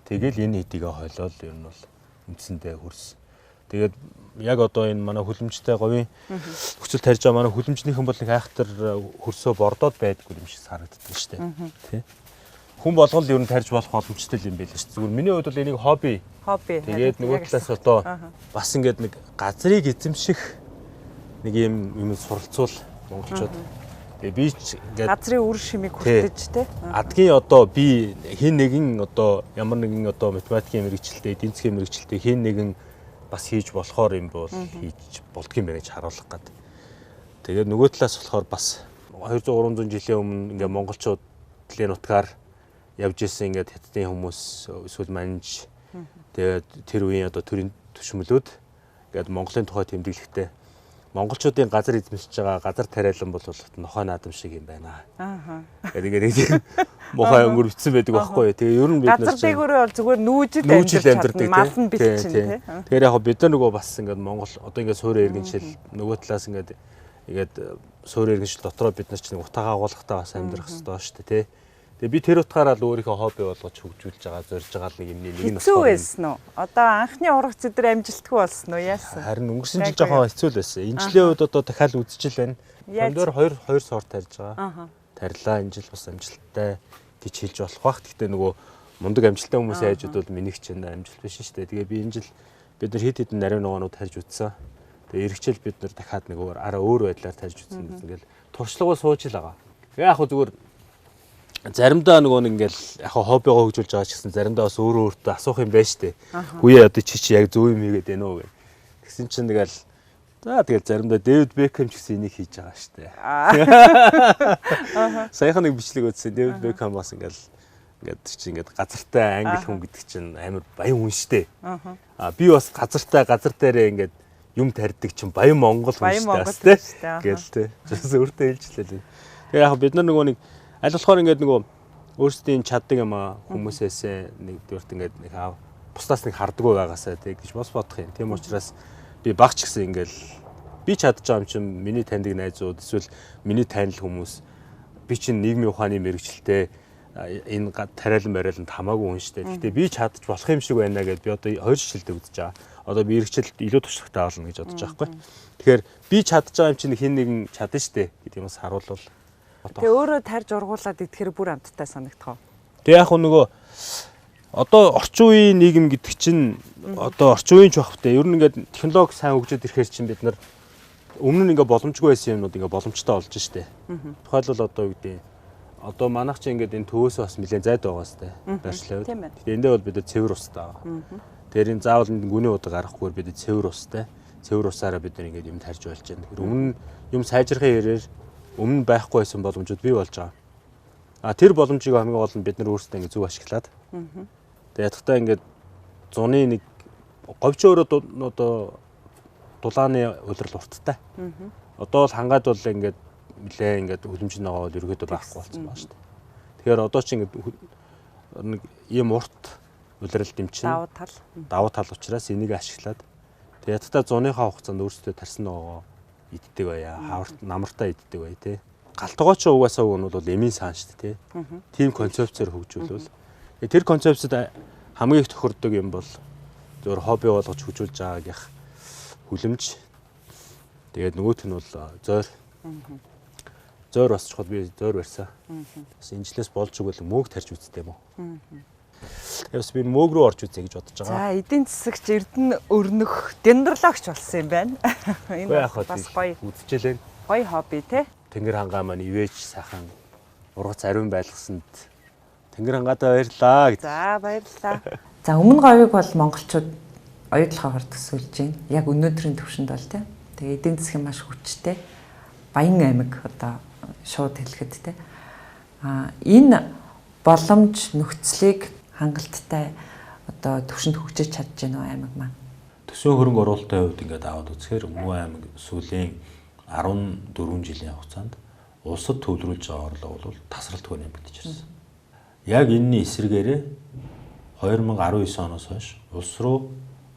Тэгэл энэ хэдийгээ хойлол ер нь бол үндсэндээ хөрс. Тэгээд яг одоо энэ манай хүлэмжтэй говийн нөхцөл тарьж байгаа манай хүлэмжнийхэн бол нэг айхтар хөрсөө бордоод байдгүй юм шиг санагддаг шүү дээ. Тэ. Хүн болгол ер нь тарьж болох боломжтой юм байл шүү дээ. Зүгээр миний хувьд бол энийг хобби. Тэгээд нөгөө талаас одоо бас ингээд нэг газрыг эзэмших нэг юм суралцуул монголчууд. Тэгээ би ч ингээд газрын үр шимийг хүртэж тэ. Адгийн одоо би хин нэгэн одоо ямар нэгэн одоо математикийн мэрэгчлэлтэй, эдийн засгийн мэрэгчлэлтэй хин нэгэн бас хийж болохоор юм бол хийж болдгийм байх гэж харуулах гээд. Тэгээд нөгөө талаас болохоор бас 200 300 жилийн өмнө ингээ монголчууд дэлхийн нутгаар явж исэн ингээд хятадын хүмүүс эсвэл манж тэгээд тэр үеийн одоо төрийн төшмөлүүд ингээд Монголын тухай тэмдэглэхдээ монголчуудын газар эзэмшиж байгаа газар тариалан бол нохой наадам шиг юм байна. Тэгээд мохой өнгөр битсэн байдаг байхгүй. Тэгээ ер нь бид нар газар дээгүүрээ бол зүгээр нүүжил амьдардаг мал нь бэлчин тий. Тэгэхээр яг бид нар нөгөө бас ингээд Монгол одоо ингээд суурь иргэншил нөгөө талаас ингээд суурь иргэншил дотроо бид нар ч нэг утаагаа агуулгатай бас амьдрах хэрэгтэй шүү дээ тий. Тэгээ би тэр утгаараа л өөрийнхөө хобби болгож хөгжүүлж байгаа, зорж байгаа нэг юм нэг нь хэцүү байсан уу? Одоо анхны ургац өдөр амжилтгүй болсон уу? Яасан? Харин өнгөрсөн жил жоохон хэцүү л байсан. Энэ жилийн үед одоо дахиад үзчихэл байна. Өндөр 2 сор тарьж байгаа. Тарилаа энэ жил бас амжилттай гэж хэлж болох бах. Гэхдээ нөгөө мундаг амжилттай хүмүүсийн хайжууд бол минийх ч амжилт биш шүү дээ. Тэгээ би энэ жил бид нар хэд хэдэн нарийн ногоонууд тарьж үзсэн. Тэгээ эргэжэл бид нар дахиад нэг араа өөр байдлаар тарьж үзсэн. Ингээл туршлагаа сууж л байгаа. Тэгээ яг хөө зүгээр заримдаа нөгөө нэг ингээл яг хоббигоо хөгжүүлж байгаа ч гэсэн заримдаа бас өөрөө өөртөө асуух юм байна штэ. Хүүе одоо чи яг зөв юм хийгээд байна уу гэх. Тэгсэн чинь тэгэл тэгэл заримдаа Дэвид Бекхэм ч гэсэн энийг хийж байгаа штэ. Саяхан нэг бичлэг үзсэн. Дэвид Бекхэм бас ингээд чи ингээд газартай англи хүн гэдэг чинь амар баян хүн штэ. Би бас газар дээрээ ингээд юм тарьдаг чинь баян монгол хүн штэ. Гээл тэ. Өөртөө хэлжлээ. Тэгээ яг бид нар нөгөө нэг аль болохоор ингээд нөгөө өөрсдийн чаддаг юм хүмүүсээс нэг дөрт ингээд нэг бусдаас нэг хардггүй байгаасаа тэг гэж бас бодох юм. Тийм учраас би багч гэсэн ингээд би чадж байгаа юм чинь миний таньдаг найзууд эсвэл миний танил хүмүүс би чинь нийгмийн ухааны мэрэгчлээ энэ тариалан хамаагүй хүн шүү дээ. Гэхдээ би чадж болох юм шиг байна гэдээ би одоо 2 жилдээ үзэж байгаа. Одоо би мэрэгчлэлд илүү туршлагатай болно гэж бодож байгаа байхгүй. Тэгэхээр би чадж байгаа юм чинь хин нэгэн чадна шүү дээ гэдэг юмас харуулвал тэгээ өөрөө тарьж ургуулад идэхээр бүр амттай санагдах уу. Тэгээ яг нөгөө одоо орчин үеийн нийгэм гэдэг чинь одоо орчин үеийн ч багтай. Ер нь ингээд технологи сайн хөгжөөд ирэхээр чинь бид нар өмнө нь ингээд боломжгүй байсан юмнууд ингээд боломжтой болж штэ. Тухайлбал одоо юу гэдэг одоо манайх чинь ингээд энэ төвөөс бас нэлээд зайд байгаа сте. Байршлаа. Тэгээ эндээ бол бид цэвэр устай байгаа. Тэр энэ заавал гүний удаг гаргахгүйгээр бид цэвэр устай. Цэвэр усаараа бид нар ингээд юм тарьж болж байна. Өмнө юм сайжрахын ярээр өмнө байхгүй байсан боломжууд бий болж байгаа. Тэр боломжийг хамгийн гол нь бид нар өөрсдөө ингэ зөв ашиглаад. Тэгээд ятгахтаа ингээд зуны нэг говьч өөрөө одоо дулааны улирал урттай. Одоо бол хангаад бол ингээд нэлээ ингээд хөлөмжийн ногоо бол ерөөдөө байхгүй болсон байна шүү дээ. Тэгэхээр одоо ч ингээд нэг ийм урт улирал дэмчин давуу тал учраас энийг ашиглаад тэгээд ятгахтаа зуныхаа хугацаанд өөрсдөө тарсан ногоо иддэг байя, хаварт намартаа иддэг бай тээ. Галтгоо ч угаасаа уг нь бол эмийн сан шүү дээ тээ. Тим концепцээр хөгжүүлвэл тэр концепцэд хамгийн их тохирдог юм бол зөвхөн хобби болгож хөгжүүлж байгааг ях хүлэмж. Тэгээд нөгөөх нь бол зойр. зөөр босчиход би зөөр барьсан. Бас энэ жилээс болж игэл мөөг тарьж үзтээ юм уу. Бас би мөөг рүү орж үзье гэж бодож байгаа. За эдийн засагч Эрдэнэ өрнөх дендрологч болсон юм байна. Энэ бас гоё үзчихлээ. Гоё хобби те. Тэнгэр хангаа маань ивэж сайхан ургац ариун байлгасанд Тэнгэр хангаадаа баярлаа гэж. За баярлалаа. За өмнө говийг бол монголчууд оюутлахаар төсөөлж байна. Яг өнөөдрийн төвшөнд бол те. Тэгээ эдийн засгийн маш хүчтэй. Баян аймаг одоо шууд хэлэхэд те. Энэ боломж нөхцөлийг хангалттай одоо төвшөнд хөгжиж чадж байна аймаг маань. Төсвийн хөрөнгө оруулалтын хувьд ингээд аваад үзэхээр Өмнө аймаг сүүлийн 14 жилийн хугацаанд улсад төвлөрүүлж байгаа орлого бол тасралтгүй нэмэгдэж ирсэн. Яг энэний эсрэгээрээ 2019 оноос хойш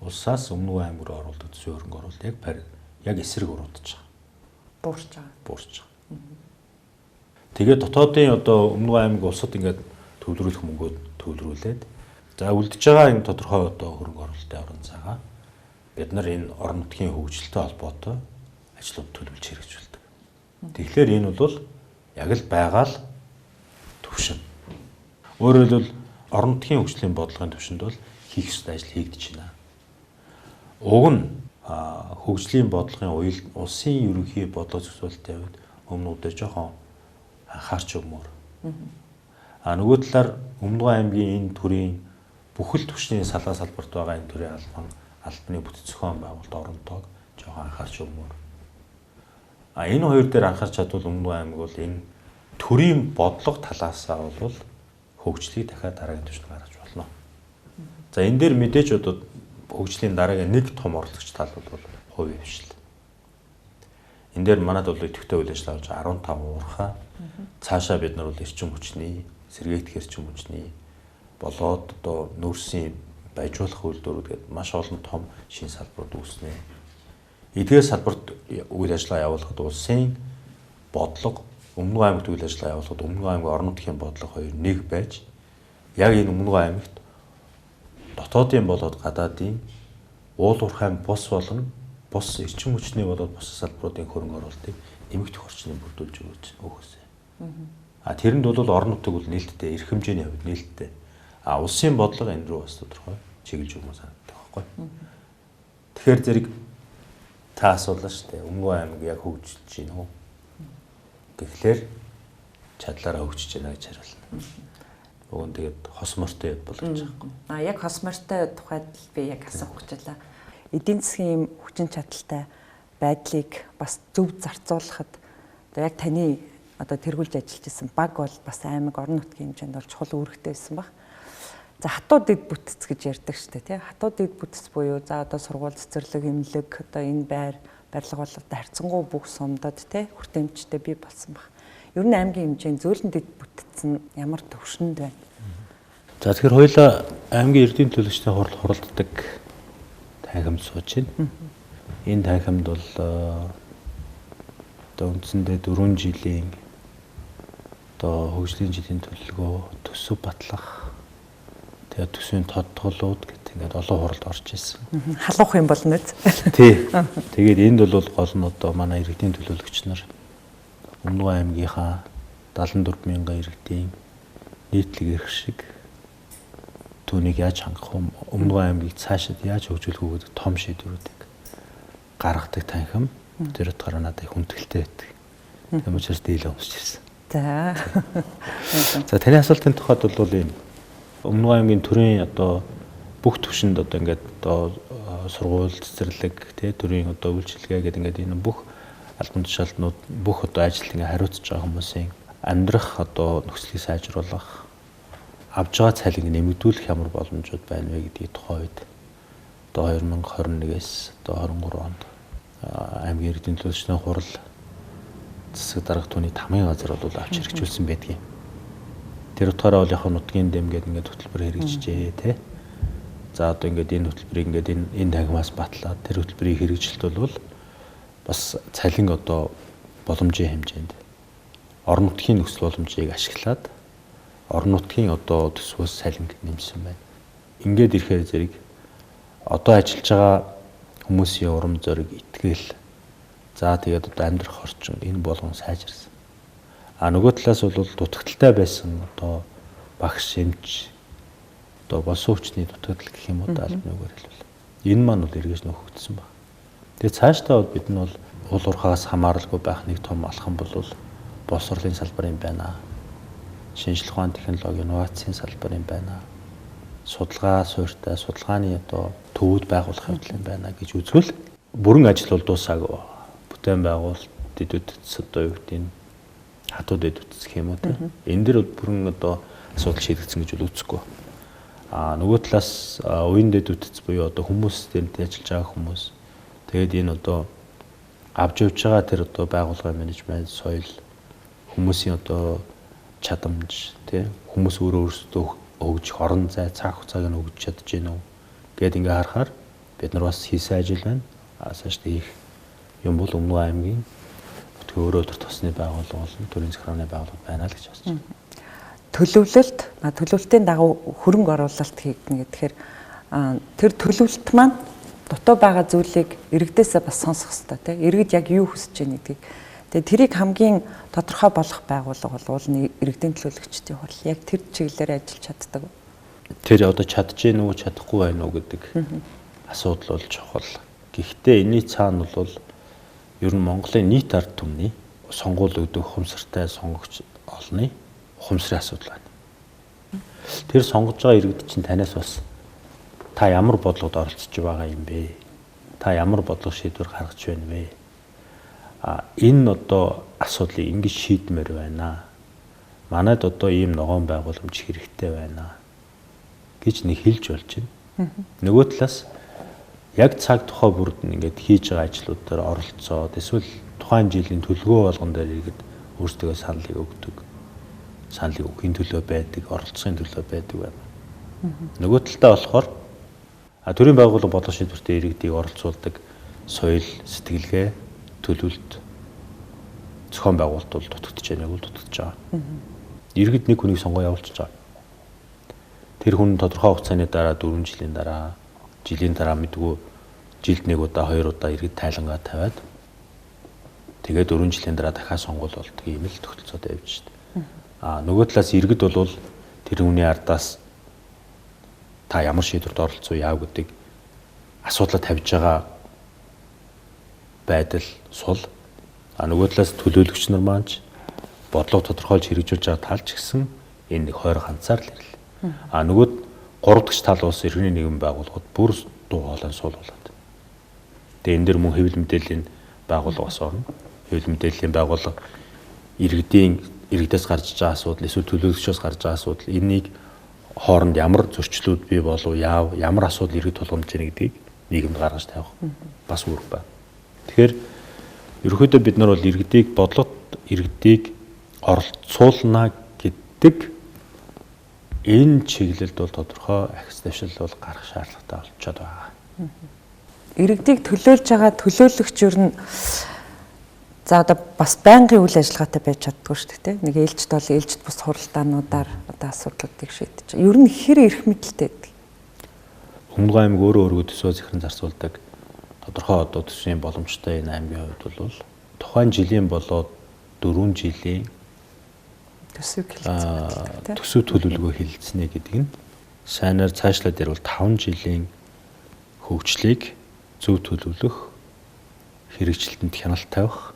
улсаас Өмнө аймаг руу оруулдаг төсвийн хөрөнгө оруулалт яг эсрэг уруудаж байгаа. Буурч байгаа. Тэгээд дотоодын одоо Өмнө аймаг улсад ингээд төвлөрүүлэх мөнгөө төвлөрүүлээд за үлдэж байгаа энэ тодорхой одоо хөрөнгө оруулалтын орон зайгаа бид нар энэ орон нутгийн хөгжилтэй холбоотой ажлууд төлөвлөж хэрэгжүүлдэг. Тэгэхээр энэ бол яг л байгаа л төвшин. Өөрөөр хэлбэл орон нутгийн хөгжлийн бодлогын төвшөнд бол хийх ёстой ажил хийгдэж байна. Уг нь хөгжлийн бодлогын улсын ерөнхий бодлого зохицуулалтын хувьд өмнөдөө жоохон анхаарч өгмөр. Нөгөө талаар Өмнө аймгийн энэ төрийн бүхэл түвшний салгаа салбарт байгаа энэ төрлийн албаны бүтэц зохион байгуулалт оронтойг жоохон анхаарч өгмөр. Энэ хоёр дээр анхаарч чадвал Өмнө аймаг бол энэ төрийн бодлого талаасаа бол хөгжлийг дахиад дараагийн түвшинд гаргаж болно. За энэ дээр мэдээж одоо хөгжлийн дараагийн нэг том оролцогч тал бол хувийн хвшил. Энэ дээр манайд бол идэвхтэй үйл ажиллагаа болж 15 уурхаа цаашаа бид нар бол эрчим хүчний, сэргээгдэх эрчим хүчний болоод одоо нүүрсийн байжуулах үйлдвэрүүд гэдэг маш олон том шин салбарууд үүснэ. Эдгээр салбарт үйл ажиллагаа явуулахад улсын бодлого Өмнө аймагт үйл ажиллагаа явуулахад Өмнө аймгийн орон нутгийн бодлого хоёр нэг байж яг энэ Өмнө аймагт дотоодын болоод гадаадын уул уурхайн бус болон бус эрчим хүчний болоод бус салбаруудын хөрөнгө оруулалтыг нэмэгдэх орчныг бүрдүүлж өгөөсэй. Тэрэнд бол орон нутаг бол нээлттэй эрх хэмжээний хувьд нээлттэй. Улсын бодлого энэ рүү бас тодорхой чиглэж өгмөр санагддаг байхгүй. Тэгэхээр зэрэг та асуулаа шүү дээ. Өмнө аймаг яг хөгжиж байна уу? Тэгэхээр чадлаараа хөгжиж байна гэж хариулна. Уг нь тэгээд хос мортой болгож байгаа. Яг хос мортой тухайд би яг асуух гэж байлаа. Эдийн засгийн хүчин чадалтай байдлыг бас зөв зарцуулахад одоо яг таны одоо тэргүүлж ажиллаж исэн баг бол бас аймаг орон нутгийн хэмжээнд бол чухал үүрэгтэй байсан баг. За хатуу дэд бүтц гэж ярьдаг шүү дээ тий. Хатуу дэд бүтц буюу за одоо сургууль цэцэрлэг эмнэлэг одоо энэ барилга болоод харьцангуй бүх сумдад тий хүртээмжтэй бий болсон баг. Ер нь аймгийн хэмжээнд зөөлөн дэд бүтц нь ямар төвшөнд байна? За тэгэхээр хоёулаа аймгийн эрдэнэ төлөвчтэй хуралддаг танхимд сууж байна. Энэ танхимд бол одоо үндсэндээ 4 жилийн одоо хөгжлийн жилийн төлөвлөгөө, төсөв батлах, тэгээд төсвийн тодтголууд гэдэг ингээд олон хуралд орж ирсэн. Халуух юм болно үз. Тий. Тэгээд энд бол гол нь одоо манай иргэдийн төлөөлөгч нар Өмнө аймгийнхаа 74 мянган иргэдийн нийтлэг эрх шиг түүнийг яаж хангах вэ? Өмнө аймгийг цаашид яаж хөгжүүлэх вэ гэдэг том шийдвэрүүдийг гаргадаг танхим тэр утгаараа надад их хүндэтгэлтэй байдаг. Тийм учраас дийлээ өмсөж ирсэн. За. За таны асуултын тухайд бол ийм Өмнө аймгийн төрийн одоо бүх түвшинд одоо ингээд одоо сургууль, цэцэрлэг, тий төрийн одоо үйлчилгээ гэдэг ингээд энэ бүх албан тушаалтнууд бүх одоо ажилд ингээд хариуцж байгаа хүмүүсийн амьдрах одоо нөхцөлийг сайжруулах, авж байгаа цалинг нэмэгдүүлэх ямар боломжууд байна вэ гэдгийг тухайн үед одоо 2021-с одоо 23 онд аймгийн эрдэнэ төлөвчдийн хурал засаг дарга түүний тамгын газар бол авч хэрэгжүүлсэн байдгийг. Тэр утгаараа бол яг нутгийн дэм гэдэг ингээд хөтөлбөр хэрэгжижээ тий. За одоо ингээд энэ хөтөлбөрийг ингээд энэ тагмаас батлаад тэр хөтөлбөрийн хэрэгжилт бол бас цалин одоо боломжийн хэмжээнд орон нутгийн нөхцөл боломжийг ашиглаад орон нутгийн одоо төсвөөс цалин нэмсэн байна. Ингээд ирэхээр зэрэг одоо ажиллаж байгаа хүмүүсийн урам зориг, итгэл за тэгээд одоо амьдрах орчин энэ болгон сайжирсан. Нөгөө талаас бол дутагдaltaй байсан одоо багш эмч одоо болсон хүчний дутагдал гэх юм уу албануугаар хэлвэл энэ маань бол эргэж нөхөгдсөн баг. Тэгээ цаашдаа бол бид нь бол уул уурхаас хамааралгүй байх нэг том алхам бол боловсролын салбар юм байна. Шинжлэх ухааны технологи, инновацийн салбар юм байна. Судалгаа суурьтай, судалгааны одоо төвүүд байгуулах явдал юм байна гэж үзвэл бүрэн ажил бол дуусаагүй. Бүтээн байгуулалт дэд үтц одоо юу гэдэг нь хатууд дэд үтц гэх юм уу те. Энэ дэр бүрэн одоо асуудал шийдэгдсэн гэж бол үзэхгүй. Нөгөө талаас уян дэд үтц буюу одоо хүмүүс тэмд ажиллаж байгаа хүмүүс тэгээд энэ одоо авч явж байгаа тэр одоо байгууллагын менежмент, соёл, хүмүүсийн одоо чадамж тий хүмүүс өөрөөсөө өгж орон зай цаг хугацааг нь өгж чадж гэнэ үү гэд ингээ харахаар бид нар бас хийсэн ажил байна. Цаашдаа их юм бол Өмнөг аймгийн өөрөө төр тосны байгууллага болон төрийн захиргааны байгууллага байна л гэж бодож байна. Төлөвлөлтийн дагуу хөрөнгө оруулалт хийгдэнэ гэхээр тэр төлөвлөлт маань дутуу байгаа зүйлийг иргэдээсээ бас сонсох хэрэгтэй тийм иргэд яг юу хүсэж байна гэдгийг. Тэгээ тэрийг хамгийн тодорхой болгох байгууллага бол уулын иргэдийн төлөөлөгчдийн хурал яг тэр чиглэлээр ажиллаж чаддаг. Тэр одоо чадж гин үү чадахгүй байна уу гэдэг асуудал бол чухал. Гэхдээ энэний цаана бол ер нь Монголын нийт ард түмний сонгуул өгдөг ухамсартай сонгогч олны ухамсарын асуудал байна. Тэр сонгож байгаа иргэд чинь танаас бас та ямар бодлогод оролцож байгаа юм бэ? Та ямар бодлого шийдвэр гаргаж байна вэ? Энэ одоо асуудлыг ингэж шийдмээр байна. Манайд одоо ийм ногоон байгууламж хэрэгтэй байна гэж нэг хэлж болж байна. Нөгөө талаас яг цаг тухай бүрд ингээд хийж байгаа ажлууд дээр оролцоод эсвэл тухайн жилийн төлөвлөгөө болгон дээр иргэд өөрсдөө саналыг өгдөг. Саналыг өгөхийн төлөө байдаг, оролцохын төлөө байдаг байна. Нөгөө талдаа болохоор төрийн байгууллага бодлого шийдвэртээ иргэдийг оролцуулдаг соёл, сэтгэлгээ, төлөвлөлт зохион байгуулалт бол дутагдж байгааг бол дутагдж байгаа. Иргэд нэг хүнийг сонгоо явуулчихж байгаа. Тэр хүн тодорхой хугацааны дараа 4 жилийн дараа мэдгүй жилд нэг удаа 2 удаа иргэд тайлангаа тавиад тэгээд 4 жилийн дараа дахиад сонгуул болдог юм л тогтолцоод явж байна. Нөгөө талаас иргэд бол тэр хүний ардаас та ямар шийдвэрт оролцоо яав гэдэг асуудлаа тавьж байгаа байдал сул. Нөгөө талаас төлөөлөгч нар маань бодлого тодорхойлж хэрэгжүүлж байгаа талч гэсэн энэ нэг хойр ганцаар л ирлээ. Нөгөө 3 дахь тал ус иргэний нийгэм байгууллагууд бүр дуу хоолой суулуулад. Тэгээ энэ дэр мөн хэвлэл мэдээллийн байгууллага бас орно. Хэвлэл мэдээллийн байгууллага иргэдээс гарч байгаа асуудал эсвэл төлөөлөгчөөс гарч байгаа асуудал энийг хооронд ямар зөрчлүүд бий болов ямар асуудал иргэд тулгамж байна гэдгийг нийгэмд гаргаж тавих бас үүрэг байна. Тэгэхээр ерөнхийдөө бид нар бол иргэдийг оролцуулна гэдэг энэ чиглэлд бол тодорхой ахис тавшил бол гарах шаардлагатай болчиход байгаа. Иргэдийг төлөөлж байгаа төлөөлөгч ер нь за одоо бас байнгын үйл ажиллагаатай байж чаддгүй шүү дээ. Нэг ээлжид бол ээлжид бус хуралдаануудаар одоо асуудлуудыг шийдэж. Ер нь хэр эрх мэдэлтэй байдаг. Өмнөг аймаг өөрөө төсөө захиран зарцуулдаг тодорхой одоо төсвийн боломжтой энэ аймгийн хувьд бол тухайн жилийн болоод 4 жилийн төсөв төлөвлөгөө хэлэлцэнэ гэдэг нь сайнаар цаашлаад ярил 5 жилийн хөгжлийг зөв төлөвлөх хэрэгжилтэнд хяналт тавих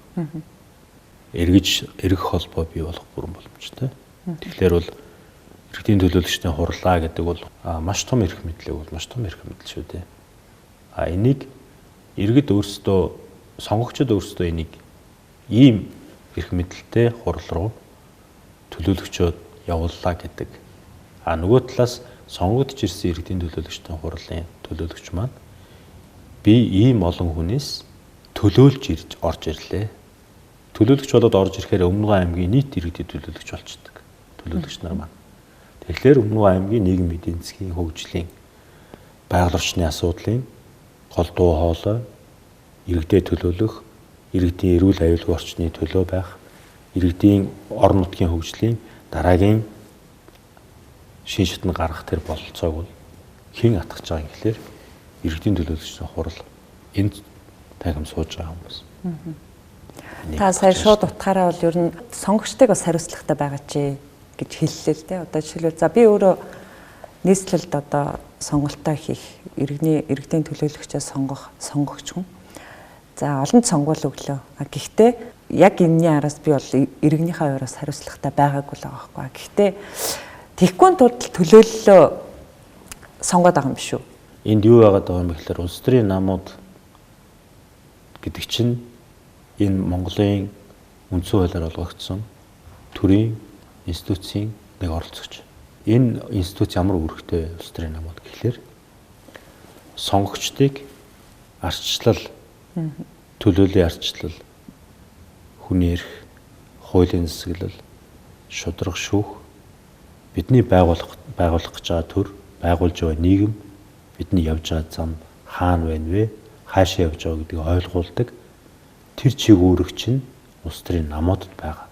эргэх холбоо бий болох бүрэн боломжтой. Тэгэхээр бол иргэдийн төлөөлөгчдийн хурлаа гэдэг бол маш том эрх мэдэл шүү дээ. Энийг иргэд өөрсдөө сонгогчдод өөрсдөө энийг ийм эрх мэдэлтэй хурал руу төлөөлөгчөд явууллаа гэдэг. Нөгөө талаас сонгогдож ирсэн иргэдийн төлөөлөгчдийн хурлын төлөөлөгч маань би ийм олон хүнээс төлөөлж орж ирлээ. Төлөөлөгч болоод орж ирэхээр Өмнөг аймгийн нийт иргэдийн төлөөлөгч болчихдог. Төлөөлөгч нар маань. Тэгэхээр Өмнөг аймгийн нийгмийн эдийн засгийн хөгжлийн байгаль орчны асуудлын гол дуу хоолой иргэдэд төлөөлөх, иргэдийн эрүүл аюулгүй орчны төлөө байх, иргэдийн орон нутгийн хөгжлийн дараагийн шин шатны гаргах тэр бололцоог бол хэн атгах байгаа юм гэхээр иргэдийн төлөөлөгчдийн хурал энд тайхам сууж байгаа хүмүүс. Та сая шууд утгаараа бол ер нь сонгогчдыг бас хариуцлагатай байгаа чи гэж хэллээ л дээ. Одоо жишээлбэл за би өөрөө нийслэлд одоо сонголтоо хийх иргэдийн төлөөлөгчөө сонгогч хүн. За олонд сонгуул өглөө. Гэхдээ яг энэний араас би бол иргэнийхээ хувьд хариуцлагатай байгаагүй л байгаа байхгүй. Гэхдээ тэггүй тулд төлөөллөө сонгоод байгаа юм биш үү? Энд юу яагаад байгаа юм бэ гэхээр улс төрийн намууд гэдэг чинь энэ Монголын үндсэн хуулиар олгогдсон төрийн институцийн нэг оролцогч. Энэ институт ямар үүрэгтэй улс төрийн намууд гэхлээр сонгогчдыг арчлал, төлөөллийн арчлал, хүний эрх, хуулийн засаглал, шударга шүүх, бидний байгуулах гэж байгаа төр, байгуулж байгаа нийгэм, бидний явж байгаа зам хаана байна вэ? Хаашаа явж байгаа гэдгийг ойлгуулдаг тэр чиг үүрэг чинь улс төрийн намуудад байгаа.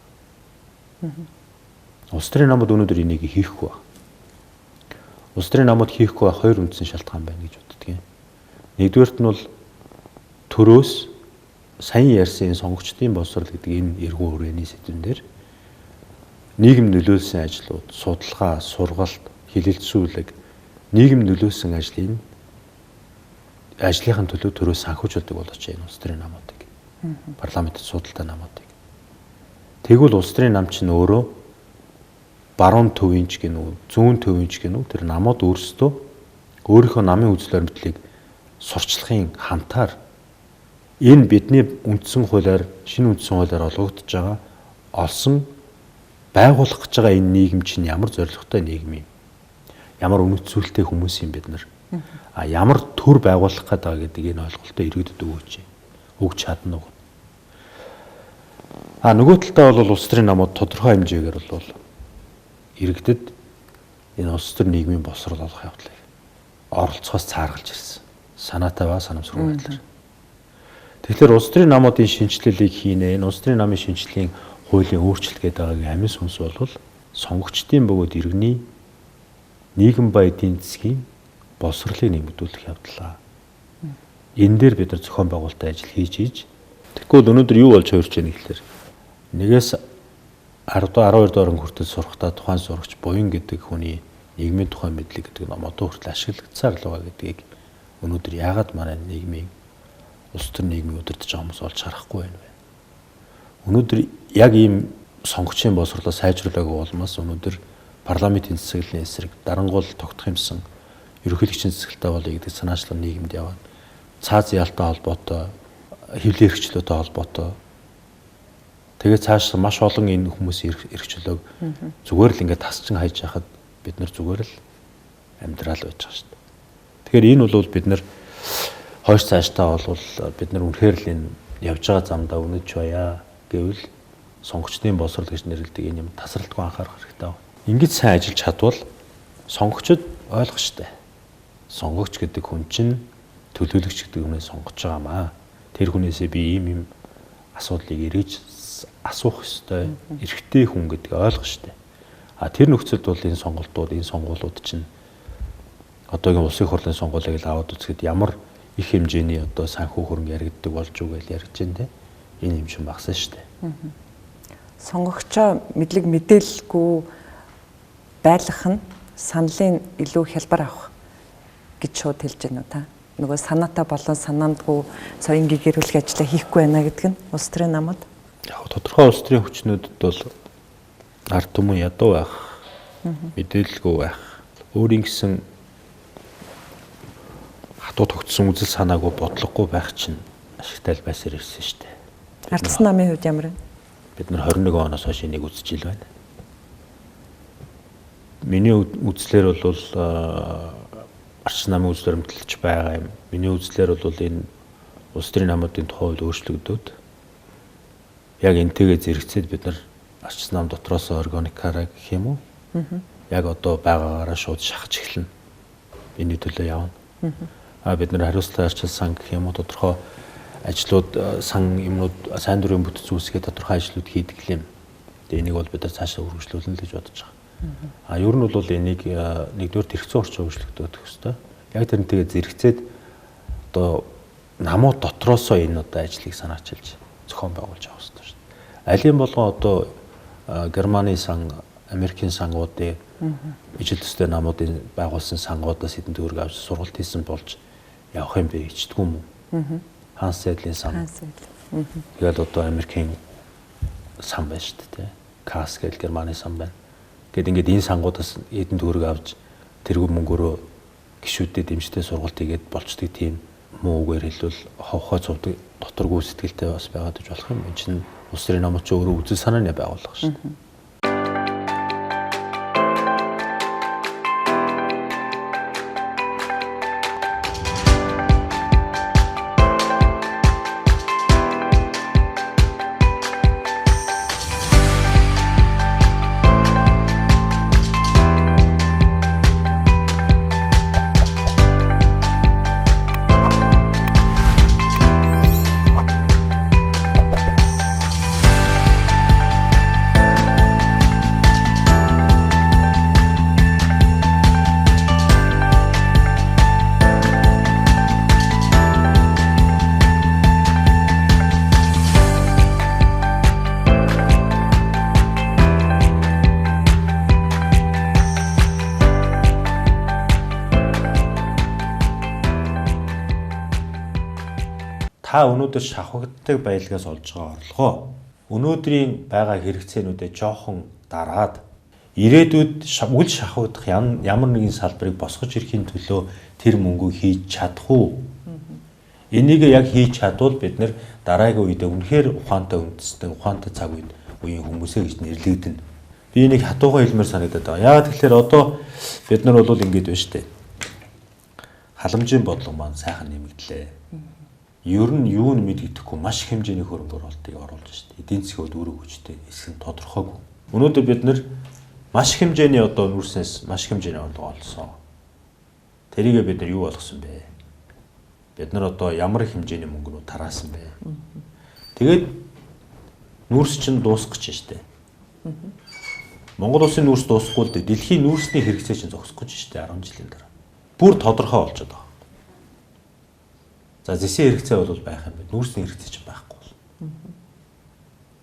Улс төрийн намууд өнөөдөр энийг хийхгүй байна. Улс төрийн намууд хийхгүй байх хоёр үндсэн шалтгаан байна гэж боддөг юм. Нэгдүгээрт нь бол төрөөс сайн ярьсан сонгогчдын боловсрол гэдэг энэ эргүү хүрээний сэдвэн дээр нийгэм нөлөөлсөн ажлууд, судалгаа, сургалт, хилэлцүүлэг, нийгэм нөлөөсөн ажлын ажлынхаа төлөө төрөөс санхүүжүүлдэг болооч энэ улс төрийн намуудыг. Парламентд судалтай намуудыг. Тэгвэл улс төрийн нам чинь өөрөө баруун төвийнч гэнүү, зүүн төвийнч гэнүү тэр намууд өөрсдөө өөрийнхөө намын үзэл баримтлалыг сурчлахын хамтаар энэ бидний үндсэн хуулиар, шинэ үндсэн хуулиар олгогдож байгаа олсон байгуулах гэж байгаа энэ нийгэм чинь ямар зорилготой нийгэм юм? Ямар үнэт зүйлтэй хүмүүс юм бид нар? Ямар төр байгуулах гэдэг гэдгийг энэ ойлголтоо иргэдэд өгч чадна уу? Нөгөө талдаа бол улс төрийн намууд тодорхой хэмжээгээр бол иргэдэд энэ улс төр нийгмийн боловсрол олох явдлыг оролцохоос цааргалж ирсэн. Санаатай ба санамсаргүй байдлаар. Тэгэхээр улс төрийн намуудын шинжилгээг хийнэ. Энэ улс төрийн намын шинжилгээний хуулийн өөрчлөлт гэдэг байгаагийн амин сүнс бол сонгогчдын бөгөөд иргэний нийгэм ба эдийн засгийн боловсролыг нэмэгдүүлэх явдлаа. Энэ дээр бид нар зохион байгуулалтын ажил хийж тэгвэл өнөөдөр юу болж хувирч байна гэхээр нэгээс 12 дорн хүртэл сурахтаа тухайн сурагч буян гэдэг хүний нийгмийн тухайн мэдлэг гэдэг ном одоо хүртэл ашиглагдсаар л байгаа гэдгийг өнөөдөр яагаад манай нийгмийн улс төр нийгмийн удирдах хүмүүс олж харахгүй байна вэ? Өнөөдөр яг ийм сонгогчийн боловсролоо сайжруулаагүй улмаас өнөөдөр парламентын засаглалын эсрэг дарангуул тогтох юмсан ерөнхийлөгчийн засаглалтаа болъё гэдэг санаачлал нийгэмд явна. Цааз ялтай холбоотой, хэвлэл эрхчлөөтэй холбоотой. Тэгээд цааш маш олон энэ хүмүүсийн эрхчлөөг зүгээр л ингээд тасчин хайж яхад бид нар зүгээр л амьдрал байж байгаа шүү дээ. Тэгэхээр энэ бол бид нар хойш цаашдаа бол бид нар үнэхээр л энэ явж байгаа замдаа үнэж байя гэвэл сонгогчдын боловсрол гэж нэрлэдэг энэ юм тасралтгүй анхаарах хэрэгтэй байна. Ингэж сайн ажиллаж чадвал сонгогчид ойлгох штэ. Сонгогч гэдэг хүн чинь төлөөлөгч гэдэг хүнээ сонгож байгаамаа. Тэр хүнээсээ би ийм асуудлыг эргэж асуух ёстой. Эрэгтэй хүн гэдгийг ойлгох штэ. Тэр нөхцөлд бол энэ сонгуулиуд чинь одоогийн улсын хурлын сонгуулийг л аваад үзэхэд ямар их хэмжээний одоо санхүү хөрөнгө яригддаг болж үг гэж яригдж байна те. Энэ юм шиг багсан штэ. Сонгогчоо мэдлэг мэдээлэлгүй байлгах нь саналын илүү хялбар авах гэж шууд хэлж байна уу та? Нөгөө санаатай болон санаандгүй соён гэрүүлэх ажлаа хийхгүй байна гэдэг нь улс төрийн намууд. Яг тодорхой улс төрийн хүчнүүдэд бол ард түмэн ядуу байх, мэдээлэлгүй байх, өөрийн гэсэн хатуу тогтсон үзэл санаагүй бодлогогүй байх чинь ашигтай л байсаар ирсэн шүү дээ. Ардсан намын хувьд ямар вэ? Бид нар 21 оноос хойш энийг үзэж ил байна. Миний үзлэр бол ардсан намын үзэл баримтлалж байгаа юм. Миний үзлэр бол энэ улс төрийн намуудын тухай өөрчлөгдөөд яг энтэйгээ зэрэгцээд бид нар ардсан нам дотроос органикаараа гэх юм уу? Яг одоо байгаагаараа шууд шахаж эхэлнэ. Миний төлөө явна. Бид нар хариуцлага арчил сан гэх юм уу тодорхой ажлууд сан юмнууд сайн дурын бүтэц үүсгээд тодорхой ажлууд хийдэг юм. Тэгээ энийг бол бид нар цаашаа үргэлжлүүлнэ л гэж бодож байгаа. Ер нь бол энийг нэгдүгээр тэрхцэн орчин өөрчлөгдөөд өгөхтэй. Яг тэрнтэйгээ зэрэгцээд одоо намууд дотроосоо энэ одоо ажлыг санаачилж зохион байгуулж авах хэрэгтэй шүү дээ. Алийн болгон одоо Германы сан, Америкийн сангуудын ижил төстэй намуудын байгуулсан сангуудаас хэдэн төгрөг авч сургалт хийсэн болж явах юм бэ ичдэггүй юм уу? Ханс Зейдлийн сан. Тэгээд одоо Америкийн сан байна шүү дээ. Кас гэдэг Германы сан байна. Гэт ингээд энэ сангуудаас хэдэн төгрөг авч тэргүй мөнгөөрөө гишүүдэд дэмжтэй сургалт хийгээд болчдөг тийм муу үгээр хэлбэл ховхоо цувдаг доторгүй сэтгэлтэй бас байгаад иж болох юм. Энэ чинь улс төрийн намууд ч өөрөө үзэл санааны байгууллага шүү дээ. Та өнөөдөр шавхагддаг баялгаас олж байгаа орлогоо өнөөдрийн байгаа хэрэгцээнүүдэд жоохон дараад ирээдүйд үл шавхагдах ямар нэгэн салбарыг босгож ирэхийн төлөө тэр мөнгөө хийж чадах уу? Энийг яг хийж чадвал бид нэр дараагийн үедээ үнэхээр ухаантай үндэстэн, ухаантай цаг үеийн хүмүүсээ гэж нэрлэгдэнэ. Би энийг хатуухан хэлмээр санагдаад байгаа. Яагаад тэгэхээр одоо бид нар бол ингэж байна шүү дээ. Халамжийн бодлого маань сайхан нэмэгдлээ. Ер нь юу нь мэдгэдэхгүй маш их хэмжээний хөрөнгө оруулалтыг оруулж штэ. Эдийн засгийн үр хөвгчтэй эсэх нь тодорхойгүй. Өнөөдөр бид нэр маш их хэмжээний одоо нүүрснээс маш их хэмжээний орлого олсон. Тэрийгээ бид нар юу болгосон бэ? Бид нар одоо ямар хэмжээний мөнгөнүүд тараасан бэ? Тэгээд нүүрс чинь дуусах гэж штэ. Монгол улсын нүүрс дуусахгүй л дээ. Дэлхийн нүүрсний хэрэгцээ чинь зогсох гэж штэ 10 жилийн дараа. Бүр тодорхой болчиход байгаа. За зэсийн хэрэгцээ бол байх юм бэ. Нүүрсний хэрэгцээ ч байхгүй бол.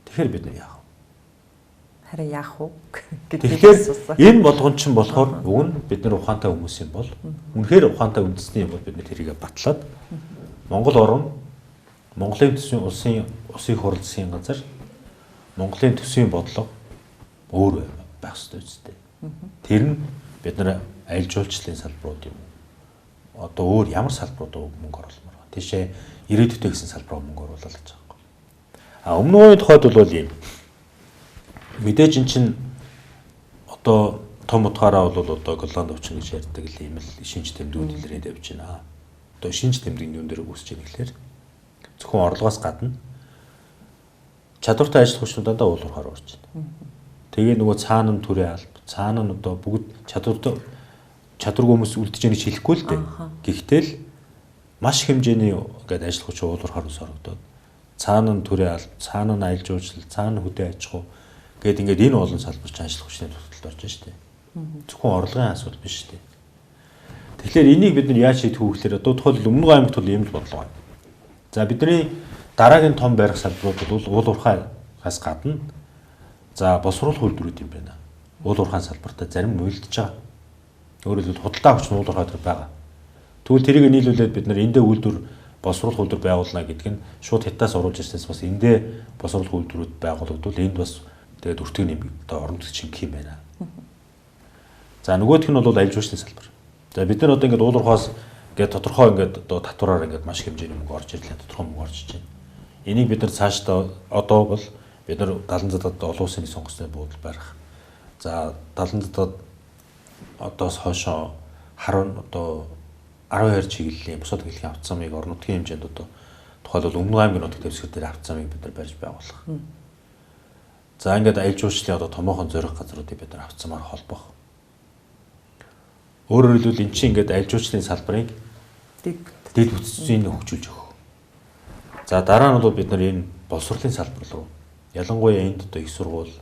Тэгэхээр бид нар яах вэ? Харин яах вэ? Тэгэхээр энэ болгон чинь болохоор уг нь бид нар ухаантай хүмүүс юм бол үнэхээр ухаантай үндэсний юм бол бид нар тэрийгэ батлаад Монгол орн, Монголын төсвийн улсын хурал засгийн газар, Монголын төсвийн бодлого өөр байх ёстой үстэй. Тэр нь бид нар аялал жуулчлалын салбарууд юм. Одоо өөр ямар салбарууд мөнгө оруулах тийшээ ирээдүйтэй гэсэн салбараа мөнгө оруулаад гэж байгаа юм. Өмнө үеийн тухайд бол ийм мэдээж эн чинь одоо том утгаараа бол одоо Голланд өвчин гэж ярьдаг л ийм л шинж тэмдгүүд илрээд явж байна. Одоо шинж тэмдгийн юун дээр үүсэж байгаа гэхээр зөвхөн орлогоос гадна чадвартай ажил хүчнүүд дандаа уулуурхаар орж байна. Тэгээ нөгөө цаана нь төрийн алба, цаана нь одоо бүгд чадваргүй хүмүүс үлдэж яах гэж хэлэхгүй л дээ. Гэхдээ л маш хэмжээний ингээд ажил хүч уулуурхаар сорогдоод цаана нь төрийн алба, цаана нь аялал жуулчлал, цаана хөдөө аж ахуй гээд ингээд энэ олон салбар чинь ажил хүчний тусалд орж штэ. Зөвхөн орлогын асуудал биш штэ. Тэгэхээр энийг бид нар яаж шийдэх вэ гэхээр одоо тухайлбал Өмнөг аймагт бол юм л бодлого байна. За бидний дараагийн том барих салбарууд бол уулуурхаас гадна за босруулах үйлдвэрүүд юм байна. Уулуурхаан салбартаа зарим уйлдж байгаа. Өөрөөр хэлбэл худалдаа авч нь уулуурхаа дээр байгаа. Тэгвэл тэрийг нийлүүлээд бид нар эндээ үйлдвэр босруулах үйлдвэр байгуулна гэдэг нь шууд хятадаас оруулж ирсэнээс бас эндээ босруулах үйлдвэрүүд байгуулагдвал энд бас тэгээд өртөг нэмэгдээ орон зүйн гэх юм байна. За нөгөөх нь бол аялал жуулчлалын салбар. За бид нар одоо ингээд уулуурхаас ингээд тодорхой ингээд одоо татвараар ингээд маш хэмжээний мөнгө орж ирлээ, тодорхой мөнгө орж иж байна. Энийг бид нар цаашдаа одоо бол бид нар 70-д олон улсын сонгоцны буудал барих. За 70-д одоос хойшоо харин одоо 12 чиглэлийн бусад хэлхийн авц замыг орон нутгийн хэмжээнд одоо тухайлбал Өмнөг аймгийн нутаг дэвсгэр дээр авц замыг бид нар барьж байгуулах. За ингээд аялал жуулчлалын одоо томоохон зорих газруудыг бид нар авц замаар холбох. Өөрөөр хэлбэл эн чинь ингээд аялал жуулчлалын салбарыг дэд бүтцийг хөгжүүлж өгөх. За дараа нь бол бид нар энэ боловсролын салбар руу ялангуяа энд одоо их сургууль,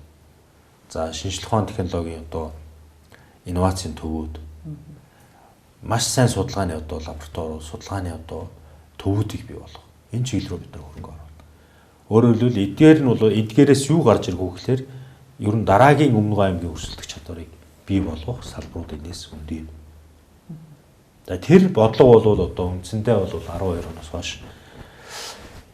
за шинжлэх ухааны технологийн одоо инновацийн төвүүд, маш сайн судалгааны одоо лаборатори, судалгааны одоо төвүүдийг бий болгох. Энэ чиглэл рүү бид нар хөрөнгө оруулах. Өөрөөр хэлбэл эдгээр нь бол эдгээрээс юу гарч ирэх вэ гэхээр ер нь дараагийн Өмнөг аймгийн өрсөлдөх чадварыг бий болгох салбарууд энэс үндий. Тэр бодлого бол одоо үндсэндээ бол 12 оноос хойш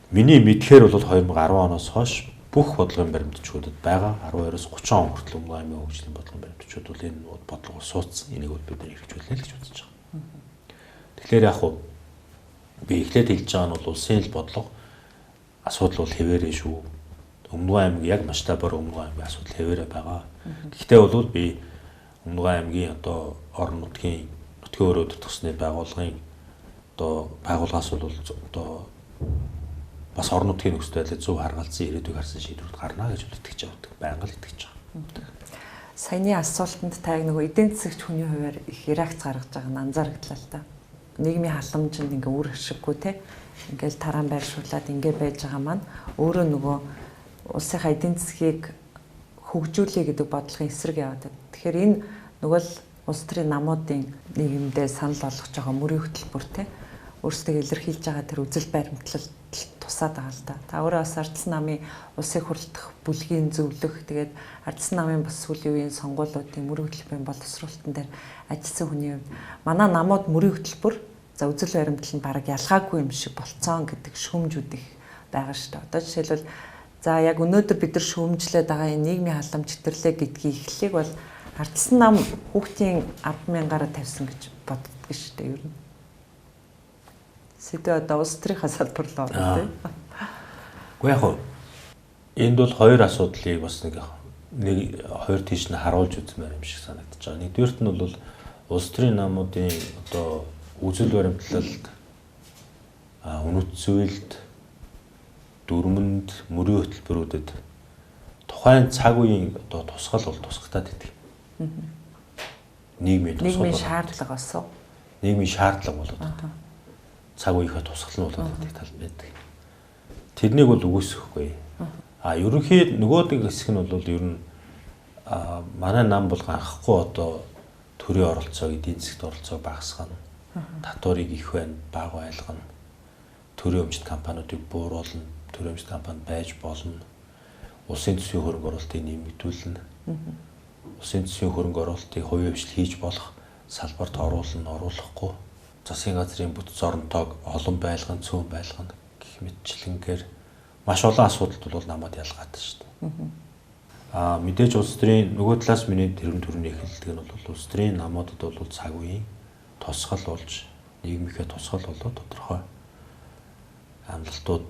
миний мэдхээр бол 2010 оноос хойш бүх бодлогын баримтчгуудад байгаа 12-оос 30 он хүртэл Өмнөг аймгийн хөгжлийн бодлогын баримтчууд бол энэ бодлого суудсан. Энийг бол бид нэр хэрэгжүүлнэ л гэж бодож байгаа. Тэгэхээр яг хуу би эхлээд хэлж байгаа нь бол улсын л бодлого асуудал бол хэвээрээ шүү. Өмнөг аймаг яг масштабаар Өмнөг аймгийн асуудал хэвээрээ байгаа. Гэхдээ бол би Өмнөг аймгийн одоо орон нутгийн нутгийн өрөөд тусны байгууллагын одоо байгууллагаас бол одоо бас орон нутгийн нөхцөл байдлыг зөв харгалзан ирээдүйг харсан шийдвэрүүд гарна гэж итгэж байгаа. Байнга л итгэж байгаа. Саяны асуултанд таг нөгөө эдийн засагч хүний хувьар их реакц гаргаж байгаа нь анзаарагдлаа л да. Нийгмийн халамжинд ингээ үр ашиггүй те ингээл тараан байршуулад ингээ байж байгаа маань өөрөө нөгөө улсынхаа эдийн засгийг хөгжүүлэе гэдэг бодлогын эсрэг яваад байна. Тэгэхээр энэ нөгөө л улс төрийн намуудын нийгэмдээ санал болгож байгаа мөрийн хөтөлбөр те өөрсдөө илэрхийлж байгаа тэр үзэл баримтлалд тусаад байгаа л да. Та өөрөө бас ардсан намын улсыг хурлдах бүлгийн зөвлөх тэгээд ардсан намын бас сүүлийн үеийн сонгуулиудын мөрийн хөтөлбөрийн боловсруулалтын дээр ажилласан хүний хувьд манай намууд мөрийн хөтөлбөр за үзэл баримтлал нь бараг ялгаагүй юм шиг болцсон гэдэг шүүмжүүд их байгаа шүү дээ. Одоо жишээлбэл за яг өнөөдөр бид нар шүүмжлээд байгаа энэ нийгмийн халамж хэтэрлээ гэдгийг эхлэх бол ардсан нам хүүхдийн 10,000-аараа тавьсан гэж боддог шүү дээ ер нь. Сэдв одоо улс төрийнхаа салбарлаа тийм. Уу яг хөө энд бол хоёр асуудлыг бас нэг хоёр тийш нь харуулж үзмээр юм шиг санагдаж байгаа. Нэгдүгээрт нь бол улс төрийн намуудын одоо үзэл баримтлалд үнэт зүйлд дүрмэнд мөрийн хөтөлбөрүүдэд тухайн цаг үеийн одоо тусгал бол тусгатаад идэг. Нийгмийн шаардлага болсон. Нийгмийн шаардлага болоод байдаг. Цаг үеийнхээ тусгал нь болоод байдаг тал байдаг. Тэрнийг бол үгүйсэхгүй. Ерөнхийд нөгөө нэг хэсэг нь бол ер нь манай нам бол ганхахгүй одоо төрийн оролцоог эдийн засгт оролцоог багасгана. Татварыг их байна, бага байлгана. Төрийн өмчт компаниудыг бууруулна, төрийн өмчт компани байж болно. Улсын төсвийн хөрөнгө оруулалтыг нэмэгдүүлнэ. Улсын төсвийн хөрөнгө оруулалтыг хувийн хвшил хийж болох салбарт оруулна, оруулахгүй. Засгийн газрын бүтц оронтойг олон байлгана, цөөн байлгана гэх мэтчлэнгээр маш олон асуудалд бол намайг ялгаатай шүү дээ. Мэдээж улс төрийн нөгөө талаас миний тэрэн төрний эхэлдэг нь бол улс төрийн намуудад бол цаг үеийн тусгал болж нийгмийнхээ тусгал болоод тодорхой амлалтууд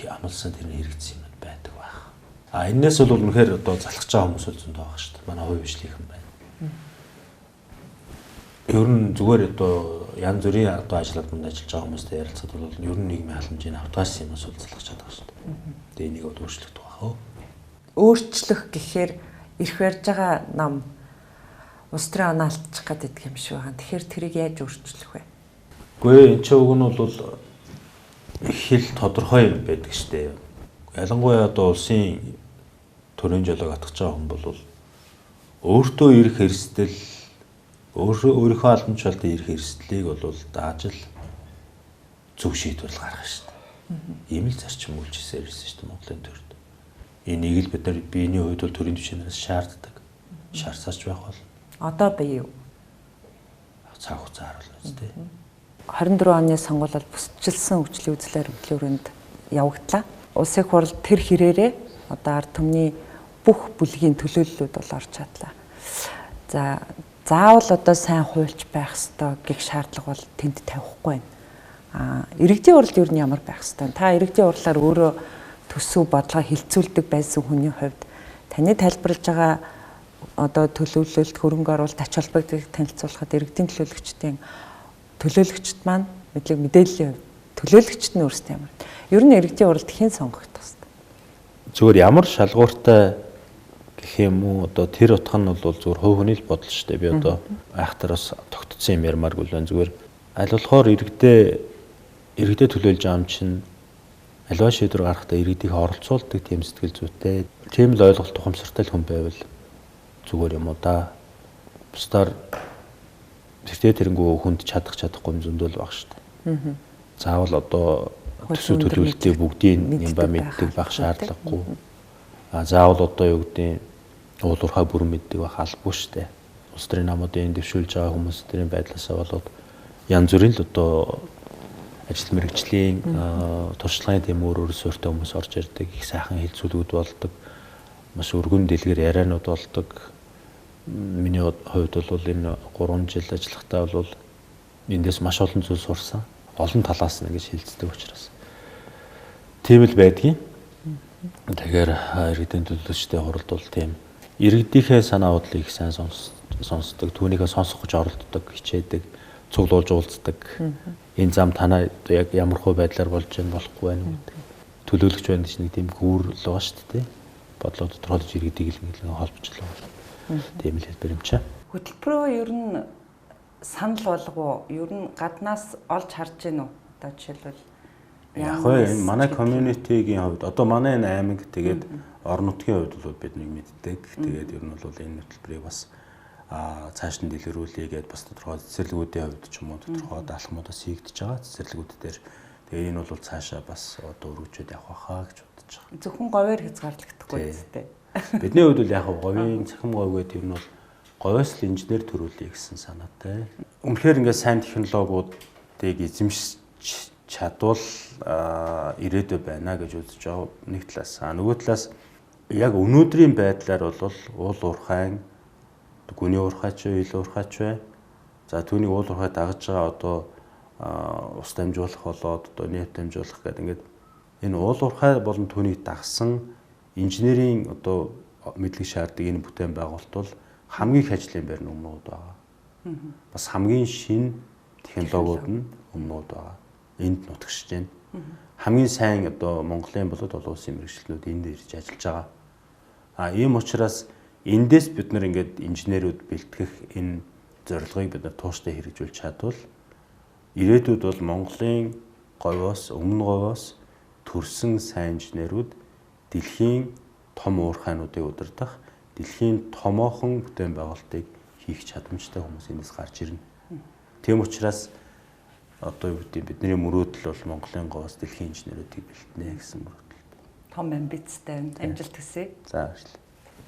амлсан тэр хэрэгцсэн юм байдаг байх. Энээс бол үнэхээр одоо залхаж байгаа хүмүүс зөндөө байгаа шүү дээ. Манай хувийн хвшлийнхэн байна. Ер нь зүгээр одоо янз бүрийн одоо ажлуудад ажиллаж байгаа хүмүүстэй ярилцахад бол ер нь нийгмийн халамжийн автогаас юмас бол залхаж байгаа шүү дээ. Тэгээ энийг бол өөрчлөгдөх байх. Өөрчлөх гэхээр ирэх барьж байгаа нам улс төрийн оноо алдчих гэдэг юм шиг байна. Тэгэхээр тэрийг яаж өөрчлөх вэ? Гэхдээ энэ ч уг нь бол их л тодорхой юм байдаг шүү дээ. Ялангуяа одоо улсын төрийн жолоог атгах байгаа хүн бол өөртөө ирэх эрсдэл өөрийнхөө албан тушаалтын ирэх эрсдлийг бол дааж л зөв шийдвэр гаргах шүү дээ. Ийм л зарчим үйлчилсээр ирсэн шүү дээ Монголын төрд. Энийг л бид нар биений хувьд бол төрийн түвшинээс шаарддаг. Шаарсаач байх бол. Одоо бие юу? Цаг хугацаа харуулна үстэй. 24 оны сонгуулиуд бүсчилсэн хөгжлийн үзэл баримтлалын өрөөнд явагдлаа. Улсын хурл тэр хэрээрээ одоо ард түмний бүх бүлгийн төлөөллүүд бол орж чадлаа. За заавал одоо сайн хуульч байх ёстой гэх шаардлага бол тэнд тавихгүй байна. Иргэдийн уралд юу нь ямар байх ёстой? Та иргэдийн урлаар өөрөө төсөв бодлого хилцүүлдэг байсан хүний хувьд таны тайлбарлаж байгаа одоо төлөвлөлт хөрөнгө оруулалт ач холбогдолыг танилцуулахад иргэдийн төлөөлөгчд маань мэдээллийн төлөөлөгчд нь өөрсдөө ямар. Ер нь иргэдийн уралд хэн сонгох тустай? Зүгээр ямар шалгууртай гэх юм уу одоо тэр утга нь бол зүгээр хувь хүний л бодол шүү дээ. Би одоо айхтар бас тогтцсон юм ярмааргүй л байна. Зүгээр аль болохоор иргэдэд төлөөлж байгаа юм чинь аливаа шийдвэр гаргахдаа иргэдийг оролцуулдаг тийм сэтгэл зүйтэй, тийм л ойлголт ухамсартай хүн байвал зүгээр юм уу да. Бусдаар тэртээ тэрэнгүү хүнд чадахгүй юм зөндөл баг шүү дээ. Заавал одоо төсөв төлөвлөлтийг бүгдийг нямба мэддэг байх шаардлагагүй. Заавал одоо юу гэдэг уул уурхай бүрэн мэддэг байх албагүй шүү дээ. Улс төрийн намуудын дэвшүүлж байгаа хүмүүсийн байдлаасаа болоод янз бүрийн л одоо ажил мэргэжлийн туршлагын тийм өөр суурьтай хүмүүс орж ирдэг, их сайхан хэлцүүлгүүд болдог, маш өргөн дэлгэр яриануд болдог. Миний хувьд бол энэ 3 жил ажиллахтаа бол эндээс маш олон зүйл сурсан. Олон талаас нь ингэж хилцдэг учраас. Тийм л байдгийн. Тэгэхээр иргэдийн төлөөлөгчтэй хуралд бол тийм иргэдийнхээ санаа бодлыг их сайн сонсдог, түүнийхээ сонсох гэж оролддог, хичээдэг, цуглуулж уулздаг. Энэ зам танаа яг ямархуу байдлаар болж байна болохгүй байна гэдэг. Төлөөлөгч байна гэж нэг тийм гүүр л байгаа шүү дээ. Бодлоо тодорхойлж иргэдийг л нэг холбочлоо. Тийм л хэлбэр юм чаа. Хөтөлбөрөө ер нь санал болгоо, ер нь гаднаас олж харж гин үү? Одоо жишээлбэл яг энэ манай community-гийн хувьд одоо манай энэ аймаг тэгээд орон нутгийн хувьд бол бид нэг мэддэг. Тэгээд ер нь бол энэ хөтөлбөрийг бас цааш нь дэлгэрүүлээ гэдээ бас тодорхой цэцэрлэгүүдийн хувьд ч юм уу тодорхой даалгавруудаас хийгдэж байгаа. Цэцэрлэгүүд дээр тэгээд энэ бол цаашаа бас одоо өргөжөөд явах байхаа гэж бодож байгаа. Зөвхөн говьор хязгаарлагдахгүй үстэй. Бидний хувьд бол яг говийн цахим говь гэдэг юм бол говьоос л инженер төрүүлье гэсэн санаатай. Үнэхээр ингээд сайн технологиудыг эзэмшиж чадвал ирээдүй байна гэж үзэж байгаа нэг талаас. Нөгөө талаас яг өнөөдрийн байдлаар бол уул уурхайн гүний уурхайч вэ, ил уурхайч вэ. За түүнийг уул уурхай дагаж байгаа одоо ус дамжуулах болоод одоо нефт дамжуулах гэдэг ингээд энэ уул уурхай болон түүнийг дагсан инженерийн одоо мэдлэг шаарддаг энэ бүтээн байгуулалт бол хамгийн их ажлын байр өмнөд байгаа. Бас хамгийн шин технологиуд нь өмнөд байгаа. Энд нутагшиж байна. Хамгийн сайн одоо Монголын болоод олон улсын мэргэжлүүд энд ирж ажиллаж байгаа. Ийм учраас эндээс бид нар ингээд инженерүүд бэлтгэх энэ зорилгыг бид нар тууштай хэрэгжүүлж чадвал ирээдүйд бол Монголын говьоос өмнө говьоос төрсэн сайн инженерүүд дэлхийн том уурхайнуудыг удирдах, дэлхийн томоохон бүтээн байгуулалтыг хийх чадамжтай хүмүүс эндээс гарч ирнэ. Тийм учраас одоо юу гэдэг бидний мөрөөдөл бол Монголын говьоос дэлхийн инженерүүдийг бэлтнэ гэсэн мөрөөдөл. Том амбицтай амжилт хүсье. За баярлалаа.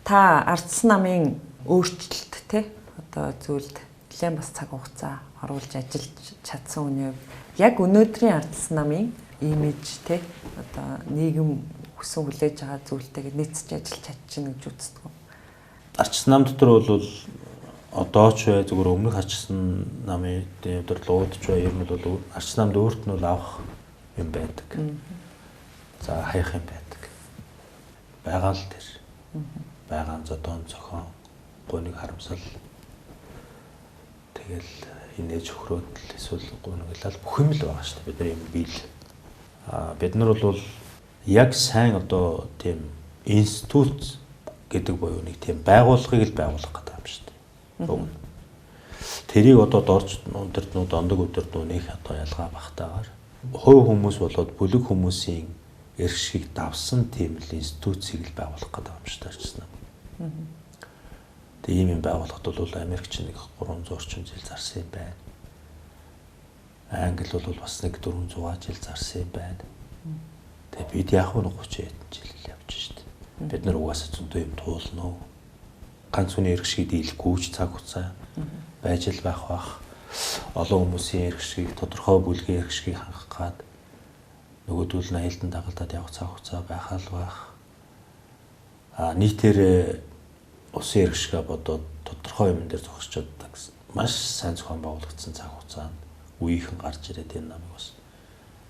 Та ардсан намын өөрчлөлт те одоо зүйлд нэлээд бас цаг хугацаа оруулж ажиллаж чадсан үний яг өнөөдрийн ардсан намын имиж те одоо нийгэм хүсэн хүлээж байгаа зүйлтэйгээ нийцэж ажиллаж чадчихна гэж үздэг. Ардсан нам дотор бол одоо ч бай зүгээр өмнөх ардсан намын удирдлууд ч бай ер нь бол ардсан намд өөрт нь бол авах юм байдаг. За хаях юм байдаг. Байгаа л тэр. Байгаан зодон зохион гуниг харамсал тэгэл инээж өхрөөдөл эсвэл гуниглал бүх юм л байгаа шүү дээ бидний юм биел. Бид нар бол яг сайн одоо тийм институт гэдэг буюу нэг тийм байгууллагыг л байгуулах гэдэг юм шүү дээ. Тэрийг одоо дорж өдөртнүүд ондог өдөртнүүдийн одоо ялгаа багтаагаар хувь хүмүүс болоод бүлэг хүмүүсийн эрх шиг давсан тийм л институцийг л байгуулах гэдэг юм шүү дээ. Тэгээ ийм байгууллагад бол Америкч нэг 300 орчим жил зарсан юм байна. Англи бол бас нэг 400 жил зарсан юм байна. Тэгээ бид яг нь 30 жил явж штт. Бид нар угаасаа зөндөө юм туулна уу? Ганц хүний эрх шиг дийлэхгүй ч цаг хугацаа байж л байх бах. Олон хүмүүсийн эрх шиг, тодорхой бүлгийн эрх шиг хангах гад нөгөөдөл нь айлдан дагалдаад явах цаг хугацаа байхаа л байх. Нийтээр усын эрх шиг бодоод тодорхой юм дээр зогсож чаддаг маш сайн зохион байгуулагдсан цаг хугацаанд үеийнхэн гарч ирээд энэ намыг бас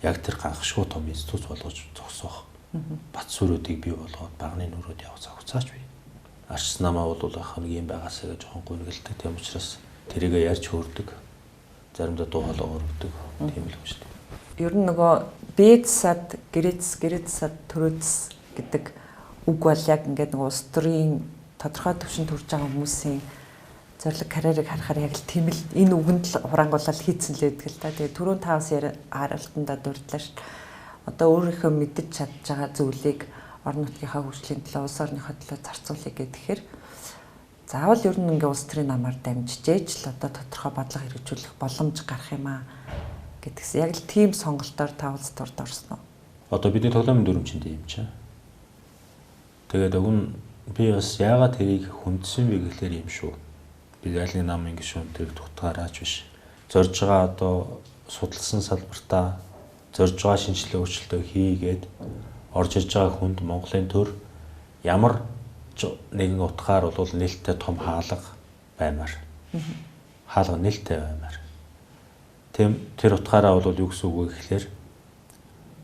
яг тэр ганхшгүй том институт болгож зогсоох бат сүрүүдийг бий болгоод багны нүрүүд явах цаг хугацаач бий. Ардсан намаа бол ах нэг юм байгаасаа гэж жоохон гүнгэлдэг. Тийм учраас тэрийг ярьж хөөрдөг. Заримдаа дуу хоолой өргөдөг. Тийм л юм шүү дээ. Ер нь нөгөө бэдсад, гэрээдсад төрөөдс гэдэг үг бол яг ингээд нөгөө улс төрийн тодорхой төвшөнд хүрч байгаа хүмүүсийн зорилго карьерийг харахаар яг л тийм л энэ үгэнд л хурангуулал хийцэн л байдаг л та. Тэгээ түрүүн тавс харалтандаа дурдлаа шүү дээ. Одоо өөрийнхөө мэдэж чадж байгаа зүйлийг орон нутгийнхаа хөгжлийн төлөө, улс орныхоо төлөө зарцуулъя гэхээр заавал ер нь ингээ улс төрийн намаар дамжиж л одоо тодорхой бодлого хэрэгжүүлэх боломж гарах юм аа гэдгээс яг л тийм сонголтоор та улс төрд орсон уу? Одоо бидний тоглоомын дүрм чинь тийм ч. Тэгээд уг нь би бас яагаад тэрийг хүндсэн бэ гэхлээр юм шүү. Би аль нэг намын гишүүн тэрийг тутгаараач биш. Зорж байгаа одоо судалсан салбартаа зорж байгаа шинжилгээ өөрчлөлтөө хийгээд орж иж байгаа хүнд Монголын төр ямар нэгэн утгаар бол нээлттэй том хаалга баймаар. Хаалга нээлттэй баймаар. Тэр утгаараа бол юу гэсэн үг вэ гэхлээр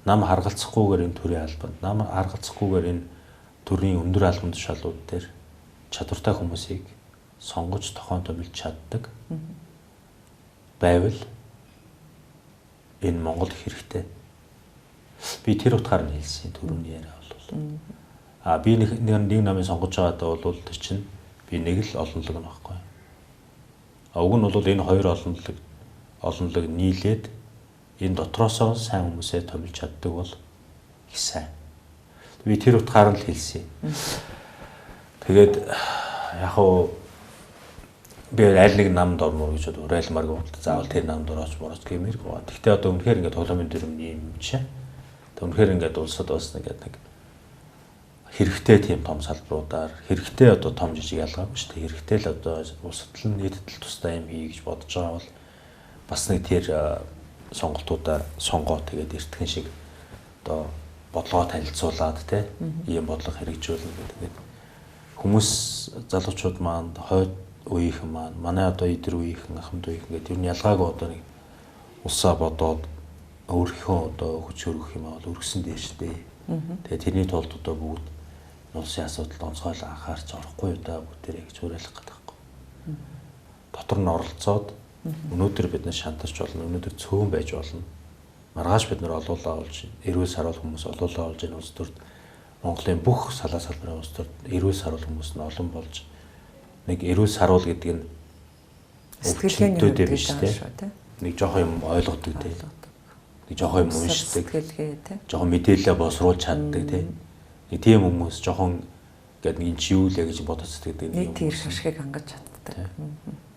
нам харгалцахгүйгээр энэ төрийн албанд, нам харгалцахгүйгээр энэ төрийн өндөр албан тушаалууд дээр чадвартай хүмүүсийг сонгож тохон томилж чаддаг байвал энэ Монголд хэрэгтэй. Би тэр утгаар нь хэлсэн төрөний яриа бол. Би нэг намын сонгож байгаадаа бол тэр чинь би нэг л олонлог нь байхгүй. Уг нь бол энэ хоёр олонлог нийлээд энэ дотроосоо сайн хүмүүсээ томилж чаддаг бол их сайн. Би тэр утгаар нь л хэлсэн. Тэгээд яг хоо би аль нэг намд орно гэж урайлмаар гоо. Заавал тэр намд орооч гэмээр гоо. Гэхдээ одоо үнэхээр ингээд тоглоомын дүрмний юм чинь. Үнэхээр ингээд улсад бас нэг хэрэгтэй тийм том салбаруудаар хэрэгтэй одоо том жижиг ялгаагүй шүү дээ. Хэрэгтэй л одоо улсад л нийтэд л тустай юм хий гэж бодож байгаа бол бас нэг тэр сонголтуудаа сонгоо тэгээд эртхэн шиг одоо бодлогоо танилцуулаад ийм бодлого хэрэгжүүлнэ гэдэг. Хүмүүс залуучууд маань хойд үеийнхэн маань манай одоо идэр үеийнхэн ахмад үеийнхэн гэдэг ер нь ялгаагүй одоо нэг улсаа бодоод өөрийнхөө одоо хүч хөрөх юм бол өргөсөн дээ шүү дээ. Тэгээд тэрний тулд одоо бүгд улсын асуудалд онцгойл анхаарч орохгүй юу да бүгдээрээ гэж уриалах гэдэг байхгүй. Дотор нь оролцоод өнөөдөр бид нар шантарч болно, өнөөдөр цөөн байж болно. Маргааш бид нар олуулаа олж, эрүүл саруул хүмүүс олуулаа олж энэ улс төрд Монголын бүх салаа салбарын улс төрд эрүүл саруул хүмүүс нь олон болж нэг эрүүл саруул гэдэг нь сэтгэлгээний хувьд биш тийм. Нэг жоохон юм ойлгодог тийм. Нэг жоохон юм уншдаг. Сэтгэлгээ тийм. Жоохон мэдээлэлээ босруулж чаддаг тийм. Нэг тийм хүмүүс жоохон гэдэг нэг юу лээ гэж бодож сэтгэдэг юм. Нэг тэр ашигыг хангаж чаддаг.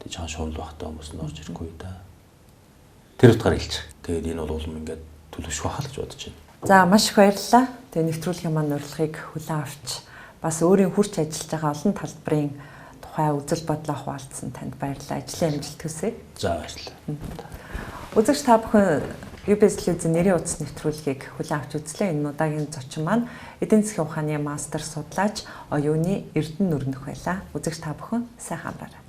Тэг чааш шуул багтаа хүмүүс нь орж ирэхгүй да. Тэр утгаар хэлчих. Тэгээд энэ бол ингээд төлөвшгүй хаа гэж бодож байна. За маш их баярлалаа. Тэгээд нэвтрүүлгийн маань урилгыг хүлээн авч бас өөрийн хурц ажиллаж байгаа олон талбарын тухай үзэл бодлоо хуваалцсан танд баярлалаа. Ажлын амжилт хүсье. За баярлалаа. Үзэгч та бүхэн UBS телевизийн нэрийн утас нэвтрүүлгийг хүлээн авч үзлээ. Энэ удаагийн зочин маань эдийн засгийн ухааны мастер судлаач оюуны Эрдэнэ Нүрнөх байлаа. Үзэгч та бүхэн сайхан амраарай.